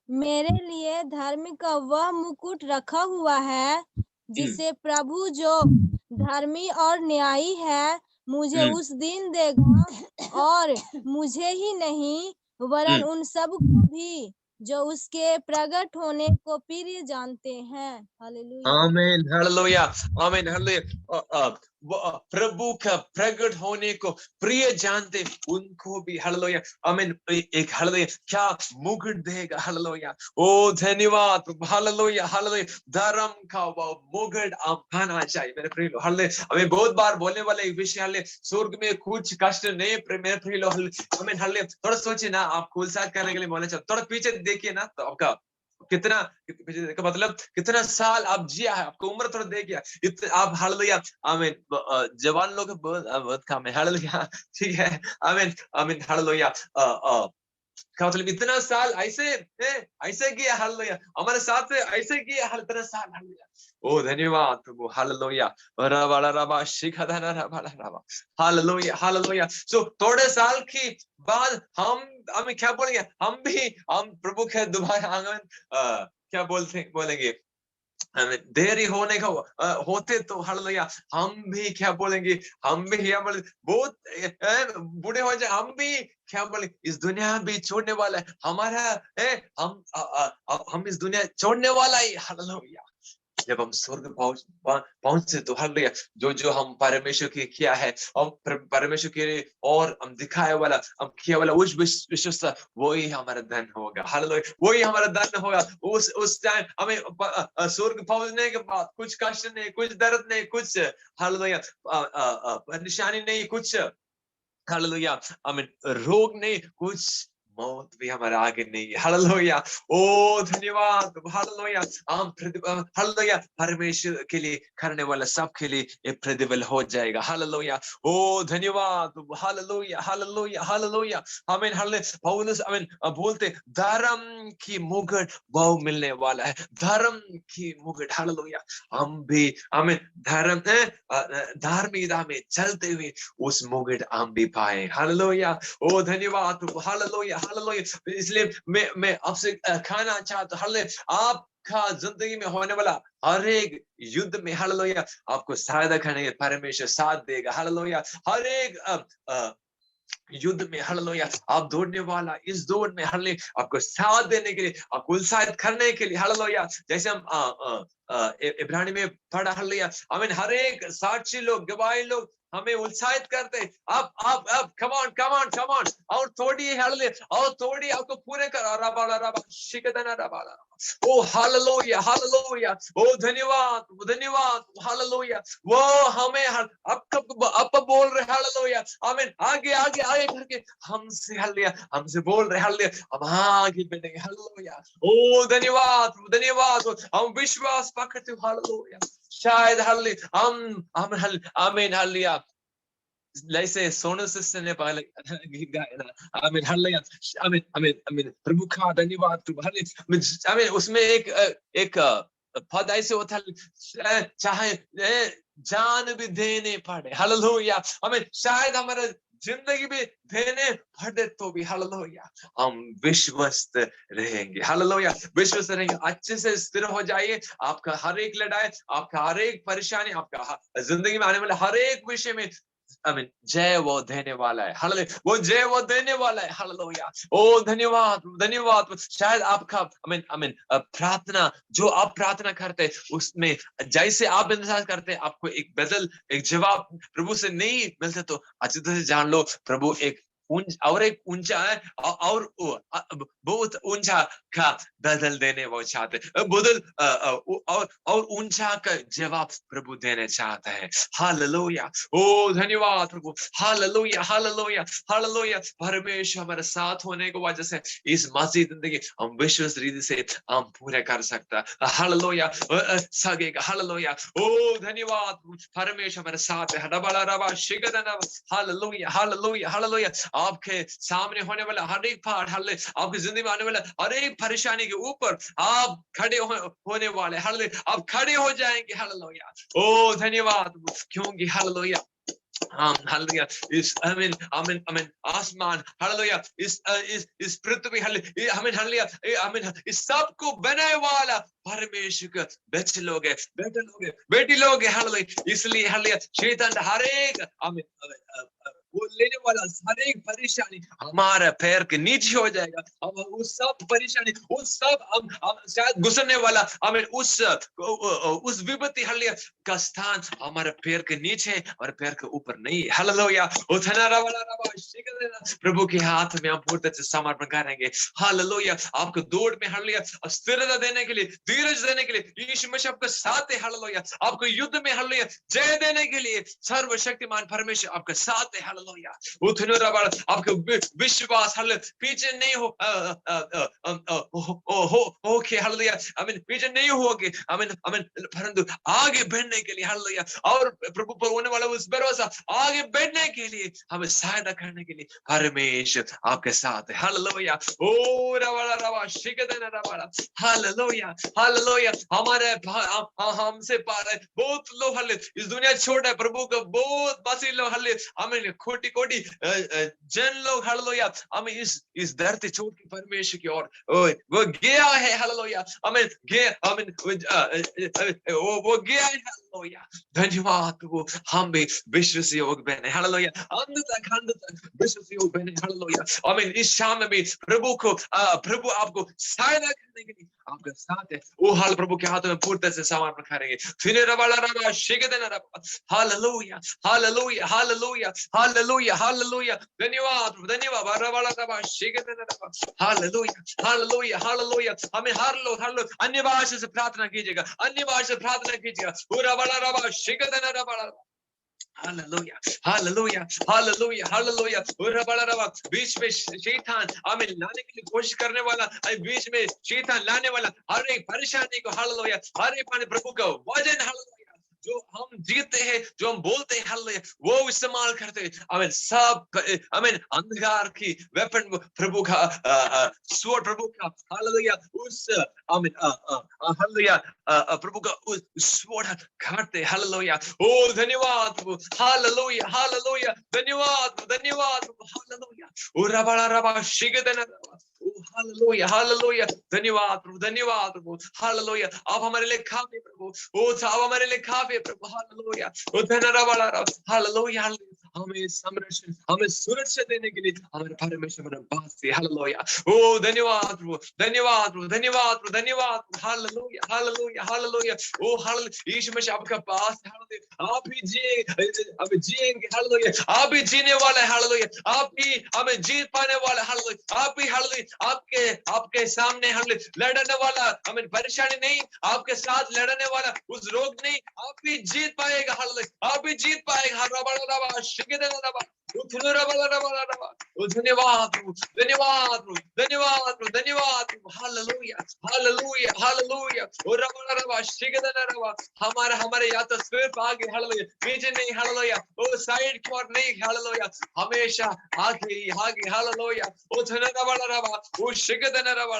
मेरे लिए धर्म का वह मुकुट रखा हुआ है, जिसे प्रभु जो धर्मी और न्यायी है मुझे उस दिन देगा, और मुझे ही नहीं वरन उन सब को भी जो उसके प्रकट होने को प्रिय जानते हैं, हालेलुया, आमीन, हालेलुया, आमीन, हालेलुया। प्रभु का प्रकट होने को प्रिय जानते उनको भी, हालेलुया, आमीन, एक, हालेलुया, क्या मुकुट देगा, हालेलुया। ओ धन्यवाद, हालेलुया, हालेलुया। धर्म का वो मुकुट आप पाना चाहिए मेरे प्रिय लोग, हालेलुया। हमें बहुत बार बोलने वाले एक विषय, हालेलुया, स्वर्ग में कुछ कष्ट नहीं मेरे प्रिय लोग, आमीन, हालेलुया। थोड़ा सोचिए ना, आप कुलसाद करने के लिए बोलना चाहते, थोड़ा पीछे देखिए ना, तो आपका कितना का मतलब कितना साल आप जिया है, आपको उम्र थोड़ा देखिए, आप, हालेलुया, आमीन, जवान लोग बहुत कम है, हालेलुया, ठीक है, आमीन, आमीन, हालेलुया। क्या मतलब इतना साल ऐसे किया, हालेलुया, हमारे साथ से ऐसे किया, इतना साल, हालेलुया। ओ धन्यवाद प्रभु, हालेलुया, रबाला रबा शिखदाना रबाला रबा, हालेलुया, हालेलुया। सो थोड़े साल की बाद हम क्या बोलेंगे, हम प्रभु के दोबारा आगमन क्या बोलेंगे, देरी होने का होते तो हालेलुया हम भी क्या बोलेंगे, हम भी क्या बोले, बहुत बूढ़े हो जाए, हम भी क्या बोले, इस दुनिया भी छोड़ने वाला है हमारा, हम इस दुनिया छोड़ने वाला है, हालेलुया। जब हम स्वर्ग पहुंचे तो हालेलुया, जो जो हम परमेश्वर की किया है, हम परमेश्वर के लिए और हम दिखाया वाला, हम किया वाला उस विश्वास, वही हमारा धन होगा, हालेलुया, वही हमारा धन होगा। उस टाइम हमें स्वर्ग पहुंचने के बाद कुछ कष्ट नहीं, कुछ दर्द नहीं, कुछ हालेलुया परेशानी नहीं, कुछ हालेलुया रोग नहीं, कुछ मौत भी हमारे आगे नहीं है, हालेलुया। ओ धन्यवाद, हालेलुया। हम हालेलुया परमेश्वर के लिए करने वाला सब के लिए ये प्रतिफल हो जाएगा, हालेलुया। ओ धन्यवाद, हालेलुया, हालेलुया, हालेलुया। आमीन, हालेलुया। पौलुस आमीन बोलते धर्म की मुकुट वो मिलने वाला है, धर्म की मुकुट, हालेलुया। हम भी आमीन धार्मिकता में चलते हुए उस मुकुट हम भी पाए, हालेलुया। ओ धन्यवाद, हालेलुया, हालेलुया। इसलिए मैं आपसे कहना चाहता हूं, हालेलुया, आपका जिंदगी में होने वाला हर एक युद्ध में, हालेलुया, आपको सहायता करने के परमेश्वर साथ देगा, हालेलुया। हर एक युद्ध में, हालेलुया, आप दौड़ने वाला इस दौड़ में, हालेलुया, आपको साथ देने के लिए, आपको उत्साहित करने के लिए, हालेलुया। जैसे हम इब्रानी में पढ़ा, हालेलुया, आमीन, हर एक साक्षी लोग, गवाही लोग हमें उत्साहित करते, आप come on, come on, come on, और थोड़ी, हालेलुया, और थोड़ी आपको पूरे कर, रबाला रबा शिकदना रबाला, ओ हालेलुया, हालेलुया। ओ धन्यवाद, धन्यवाद, हालेलुया। वो हमें अब बोल रहे, हालेलुया, आमीन, आगे आगे आगे करके हमसे, हालेलुया, हमसे बोल रहे, हालेलुया, अब आगे बढ़ेंगे, हालेलुया। ओ धन्यवाद, धन्यवाद, हम विश्वास पकड़ते, हालेलुया, शायद हालेलुया हम आमीन, हालेलुया, जैसे सोनू सिस्टर ने पहले गीत गाया ना, आमीन, हालेलुया, आमीन, आमीन, आमीन, प्रभु का धन्यवाद, हालेलुया, आमीन, उसमें एक पद ऐसे होता है, चाहे जान भी देने पड़े, हालेलुया, आमीन, शायद हमारा जिंदगी भी देने पड़े तो भी, हालेलुया, हम विश्वस्त रहेंगे, हालेलुया, विश्वस्त रहेंगे। अच्छे से स्थिर हो जाइए, आपका हर एक लड़ाई, आपका हर एक परेशानी, आपका जिंदगी में आने वाले हर एक विषय में आमीन जय वो देने वाला है, हालेलुया, वो जय वो देने वाला है, हालेलुया। ओ धन्यवाद, धन्यवाद। शायद आपका आमीन, आमीन प्रार्थना, जो आप प्रार्थना करते उसमें जैसे आप इंतजार करते, आपको एक बदल, एक जवाब प्रभु से नहीं मिलते, तो अच्छी तरह से जान लो, प्रभु एक और एक ऊंचा है, और बहुत ऊंचा का बदल देने वो चाहते, बदल और ऊंचा का जवाब प्रभु देने चाहता है, हालेलुया। ओ धन्यवाद प्रभु, हालेलुया, हालेलुया, हालेलुया। परमेश्वर हमारे साथ होने की वजह से इस मसीह जिंदगी हम विश्वास रीति से हम पूरा कर सकता, हालेलुया, सकेगा, हालेलुया। ओ धन्यवाद, परमेश्वर हमारे साथ है, रबा रबा शिगदना, हालेलुया, हालेलुया, हालेलुया। आपके सामने होने वाला हर एक पहाड़, हालेलुया, आपकी जिंदगी में आने वाला हर एक परेशानी के ऊपर आप खड़े होने वाले, हालेलुया, आप खड़े हो जाएंगे, हालेलुया। ओ धन्यवाद, क्योंकि हालेलुया हालेलुया इस आमीन, आमीन, आमीन आसमान, हालेलुया, इस पृथ्वी, हालेलुया, आमीन, हालेलुया, आमीन, इस सब को बनाने वाला परमेश्वर का बच्चे लोग है, बेटे लोग है, बेटी लोग है, हालेलुया। इसलिए हालेलुया शैतान हर एक आमीन वो लेने वाला हर एक परेशानी हमारे पैर के नीचे हो जाएगा, हम उस सब परेशानी, उस सब हम शायद गुजरने वाला हमें उस विपत्ति, हालेलुया, का स्थान हमारे पैर के नीचे और पैर के ऊपर नहीं, हालेलुया। प्रभु के हाथ में हम पूर्ण से समर्पण करेंगे, हालेलुया। आपको दौड़ में, हालेलुया, स्थिरता देने के लिए, धीरज देने के लिए यीशु मसीह आपके साथ है, हालेलुया। आपको युद्ध में, हालेलुया, जय देने के लिए सर्वशक्तिमान परमेश्वर आपके साथ है, हालेलुया। हालेलुया। आपके विश्वास हालेलुया पीछे नहीं हो ओके हालेलुया आमीन पीछे नहीं होगे आमीन आमीन परंतु आगे बढ़ने के लिए हालेलुया और प्रभु पर होने वाला उस भरोसा आगे बढ़ने के लिए हमें सहायता करने के लिए परमेश्वर आपके साथ है हालेलुया। ओ रवा रवा शिकदन रवा हालेलुया हालेलुया। हमारे हमसे पार है बहुत लोग हालेलुया इस दुनिया छोड़ है प्रभु का बहुत बासी लोग हालेलुया आमीन कोटि कोटि जन लोग हालेलुया हमें इस धरती छोड़ के परमेश्वर की ओर वो गया है हालेलुया आमीन आमीन वो गया है हालेलुया। धन्यवाद वो हम भी विश्वासी योग बने हालेलुया अंत तक विश्वासी योग बने हालेलुया आमीन। इस शाम में भी प्रभु को प्रभु आपको सहायता करने के लिए आपका साथ है वो हाल प्रभु के हाथों में पूर्णता से समर्पण करेंगे। फिर रबाला रबा शिकदन रबा hallelujah hallelujah hallelujah hallelujah hallelujah. धन्यवाद धन्यवाद रबाला रबा शिकदन रबा हालेलुया हालेलुया हालेलुया। हमें हर लोग अन्य भाषा से प्रार्थना कीजिएगा अन्य भाषा से प्रार्थना कीजिएगा पूरा बड़ा रबा शिकदन रबा हालेलुया हालेलुया हालेलुया हालेलुया। बड़ा रवा बीच में शैतान आमीन लाने के लिए कोशिश करने वाला बीच में शैतान लाने वाला हर एक परेशानी को हालेलुया हर एक पानी प्रभु का वजन हालेलुया जो हम जीते हैं जो हम बोलते हैं हालेलुया वो इस्तेमाल करते हैं आमीन सब आमीन अंधकार की वेपन प्रभु का स्वॉर्ड प्रभु का हालेलुया उस आमीन हालेलुया प्रभु का उस स्वॉर्ड काटते हालेलुया। ओ धन्यवाद हालेलुया हालेलुया धन्यवाद धन्यवाद हालेलुया। ओ रबा रबा शिगदन ओ हालेलुया हालेलुया धन्यवाद प्रभु धन्यवाद प्रभु हालेलुया। आप हमारे लिए खावे प्रभु ओ आप हमारे लिए खावे प्रभु हालेलुया। ओ धन्यवाद हालेलुया हमें संरक्षण हमें सुरक्षा देने के लिए हमारे परमेश्वर हमारे पास है हालेलुया। ओ धन्यवाद प्रभु धन्यवाद प्रभु धन्यवाद प्रभु धन्यवाद हालेलुया हालेलुया हालेलुया। ओ हालेलुया यीशु मसीह आपके पास हालेलुया आप ही जिएंगे हालेलुया आप ही जीने वाले हालेलुया आप ही हमें जीत पाने वाले हालेलुया आप ही हालेलुया आपके सामने हालेलुया लड़ने वाला हमें परेशानी नहीं आपके साथ लड़ने वाला उस रोग नहीं आप ही जीत पाएगा हालेलुया आप ही जीत पाएगा धन्यवाद धन्यवाद धन्यवाद धन्यवाद हालेलुया हालेलुया हालेलुया। हमारा हमारे या तो सिर्फ आगे हालेलुया पीछे नहीं हालेलुया वो साइड की ओर नहीं हालेलुया हमेशा आगे आगे हालेलुया ओ धन्यवाद वो शिगदन रबा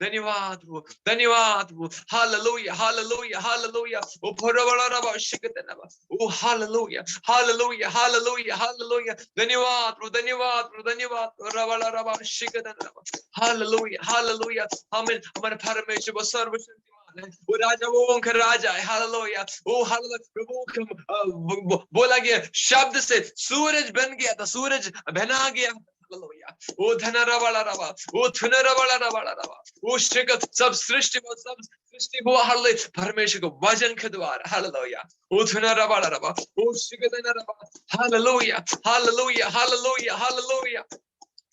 धन्यवाद वो धन्यवाद वो हालेलुया हालेलुया हालेलुया ओ भरबड़ा रबा शिगदन रबा ओ हालेलुया हालेलुया हालेलुया हालेलुया। धन्यवाद वो धन्यवाद वो धन्यवाद रबड़ा रबा शिगदन रबा हालेलुया हालेलुया। हमें हमारे परमेश्वर वो सर्वशक्तिमान है वो राजा वो का राजा है हालेलुया ओ हालेलुया। प्रभु बोला गया शब्द से सूरज बन गया था सूरज बना गया हालेलुया ओ धनरवाला रवा ओ धनरवाला रवा ओ शिकत सब सृष्टि हुआ हालेलुया परमेश्वर को वचन के द्वारा हालेलुया ओ धनरवाला रवा ओ शिकत रवा हालेलुया हालेलुया हालेलुया हालेलुया।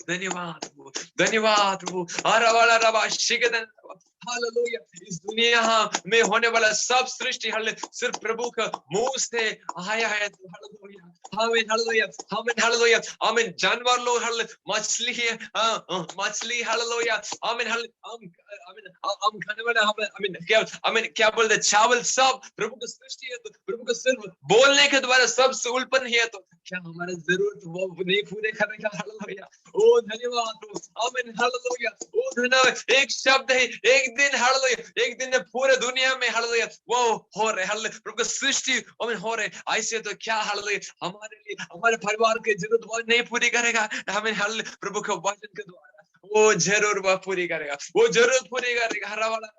धन्यवाद धन्यवाद आरावाला रवा शिकत हालेलुया। इस दुनिया में होने वाला सब सृष्टि हालेलुया सिर्फ प्रभु का मुंह से आया है हालेलुया आमीन हालेलुया आमीन हालेलुया आमीन। जानवर लोग हालेलुया मछली हालेलुया आमीन आमीन हम खाने वाले आमीन क्या बोलते चावल सब प्रभु का सृष्टि है तो प्रभु का सिर्फ बोलने के द्वारा सब से उल्पन्न है तो क्या हमारे जरूरत वो नहीं पूरे करेगा हालेलुया ओ धन्यवाद आमीन हालेलुया ओ धन्यवाद। एक शब्द है एक दिन हालेलुया एक दिन पूरे दुनिया में हालेलुया वो हो रहे हालेलुया प्रभु का सृष्टि आमीन हो रहे ऐसे तो क्या हालेलुया हमारे लिए हमारे परिवार की जरूरत वो नहीं पूरी करेगा आमीन हालेलुया प्रभु के वचन के द्वारा वो जरूर वह पूरी करेगा वो जरूर पूरी करेगा हरा वाला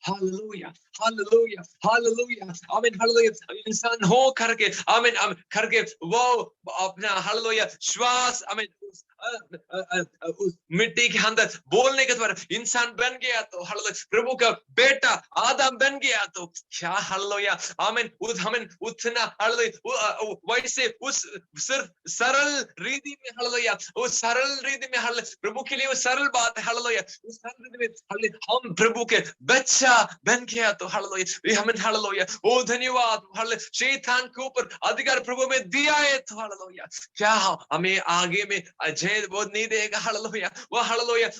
हालेलुया हालेलुया हालेलुया आमीन हालेलुया। इंसान हो करके आमीन करके वो अपना हालेलुया श्वास आमीन उस मिट्टी के अंदर बोलने के द्वारा इंसान बन गया तो हालेलुया प्रभु का बेटा आदम बन गया तो क्या हालेलुया आमीन हमें उतना हालेलुया वैसे उस सिर्फ सरल रीति में हालेलुया उस सरल रीति में हालेलुया प्रभु के लिए वो सरल बात है हालेलुया उस सरल रीति में हालेलुया हम प्रभु के बच्चा बन गया तो हालेलुया हमें हालेलुया ओ धन्यवाद हालेलुया शैतान के ऊपर अधिकार प्रभु में दिया है तो हालेलुया क्या हमें आगे में जय वो नहीं देगा हालेलुया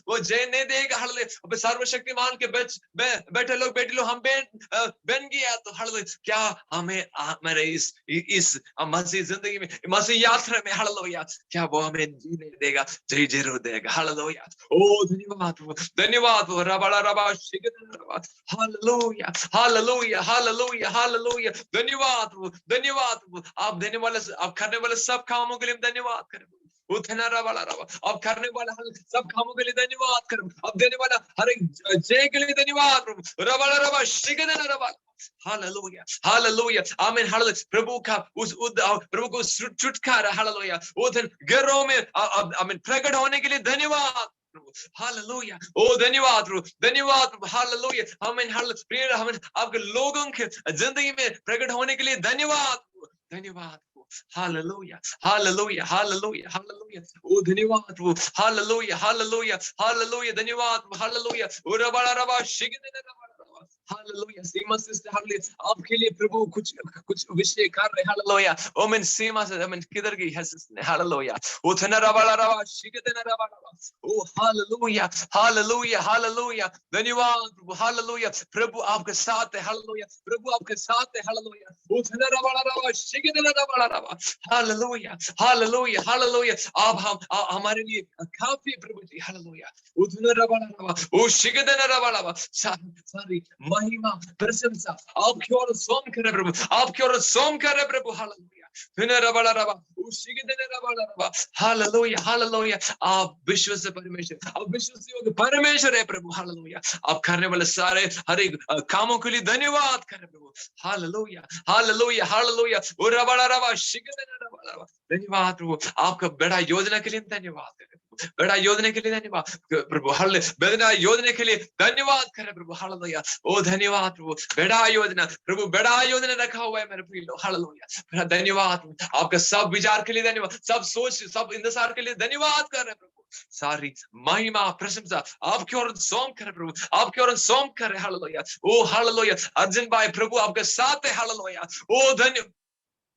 वो जय नहीं देगा हालेलुया अब सर्वशक्तिमान के बेटे लोग बेटी लोग हम बन गया तो हालेलुया क्या हमें मेरे इस मसीह जिंदगी में मसीह यात्रा में हालेलुया क्या वो हमें जीने देगा जय जरूर देगा हालेलुया ओ धन्यवाद रबा रबा हालेलुया हालेलुया हालेलुया हालेलुया धन्यवाद आप देने वाले आप करने वाले सब कामों के लिए धन्यवाद करें अब करने वाला सब कामों के लिए धन्यवाद करो अब देने वाला हर एक जय के लिए धन्यवाद हालेलुया हालेलुया आमीन हालेलुया प्रभु का प्रभु को छुटकारा हालेलुया वो घरों में आमीन प्रकट होने के लिए धन्यवाद हालेलुया ओ धन्यवाद हालेलुया आमीन हालेलुया हमें आपके लोगों के जिंदगी में प्रकट होने के लिए धन्यवाद हालेलुया हालेलुया हालेलुया हालेलुया ओ धन्यवाद हालेलुया हालेलुया हालेलुया धन्यवाद हालेलुया ओ रबा हालेलुया सीमा सिस्टर हालेलुया आपके लिए प्रभु कुछ विषय कर रहे हालेलुया ओ मैं सीमा से मैं किधर गई है सिस्टर हालेलुया ओ थना रबा शिगदना रबा ओ हालेलुया हालेलुया हालेलुया धन्यवाद हालेलुया प्रभु आपके साथ है हालेलुया प्रभु आपके साथ है हालेलुया ओ थना रबा शिगदना रबा हालेलुया हालेलुया हालेलुया आप हम हमारे लिए काफी प्रभु जी हालेलुया ओ थना रबा ओ शिगदना रबा सारी महिमा प्रशंसा आपकी ओर सोम करे प्रभु आपकी ओर सोम करे प्रभु हालेलुया हालेलुया हालेलुया आप विश्व से परमेश्वर आप विश्व से योग्य परमेश्वर है प्रभु हालेलुया आप करने वाले सारे हर एक कामों के लिए धन्यवाद करें प्रभु हालेलुया हालेलुया हालेलुया और रबा शिगदना धन्यवाद प्रभु आपका बड़ा योजना के लिए धन्यवाद करें बड़ा योजना के लिए धन्यवाद प्रभु हालेलुया बड़ा योजना के लिए धन्यवाद करें प्रभु हालेलुया ओ धन्यवाद प्रभु बड़ा योजना रखा हुआ है मेरे प्रिय लोग हालेलुया धन्यवाद आपका सब विचार के लिए धन्यवाद सब सोच सब इंतजार के लिए धन्यवाद कर रहे प्रभु सारी महिमा प्रशंसा आपकी ओर सौंप करे प्रभु आपकी ओर सौंप करे हालेलुया ओ हालेलुया अर्जुन भाई प्रभु आपके साथ है हालेलुया ओ धन्य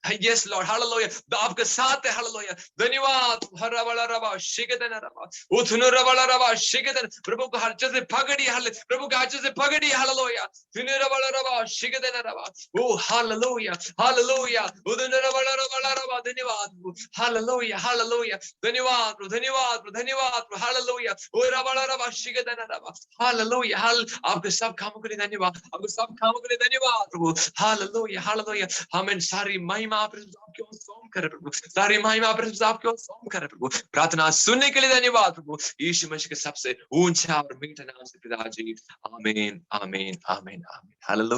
Yes, Lord, hallelujah. आपके साथ है hallelujah. धन्यवाद रबा शिगदना रबा उथुनु रबा शिगदन प्रभु को हर चीज से पकड़ी हालेलुया प्रभु का हर चीज से पकड़ी हालेलुया थुनु रबा शिगदना रबा ओ हालेलुया हालेलुया उथुनु रबा धन्यवाद हालेलुया हालेलुया धन्यवाद हालेलुया ओ रबा शिगदना रबा हालेलुया आपके सब कामों के लिए धन्यवाद आपके सब कामों के लिए धन्यवाद प्रभु हालेलुया हालेलुया हमें सारी महिमा आपके ओर सौंप करे प्रभु सारी महिमा आपके ओर सौंप करे प्रभु प्रार्थना सुनने के लिए धन्यवाद प्रभु यीशु मसीह के सबसे ऊंचा और मीठा नाम से पिताजी आमीन आमीन आमीन आमीन हालेलुया।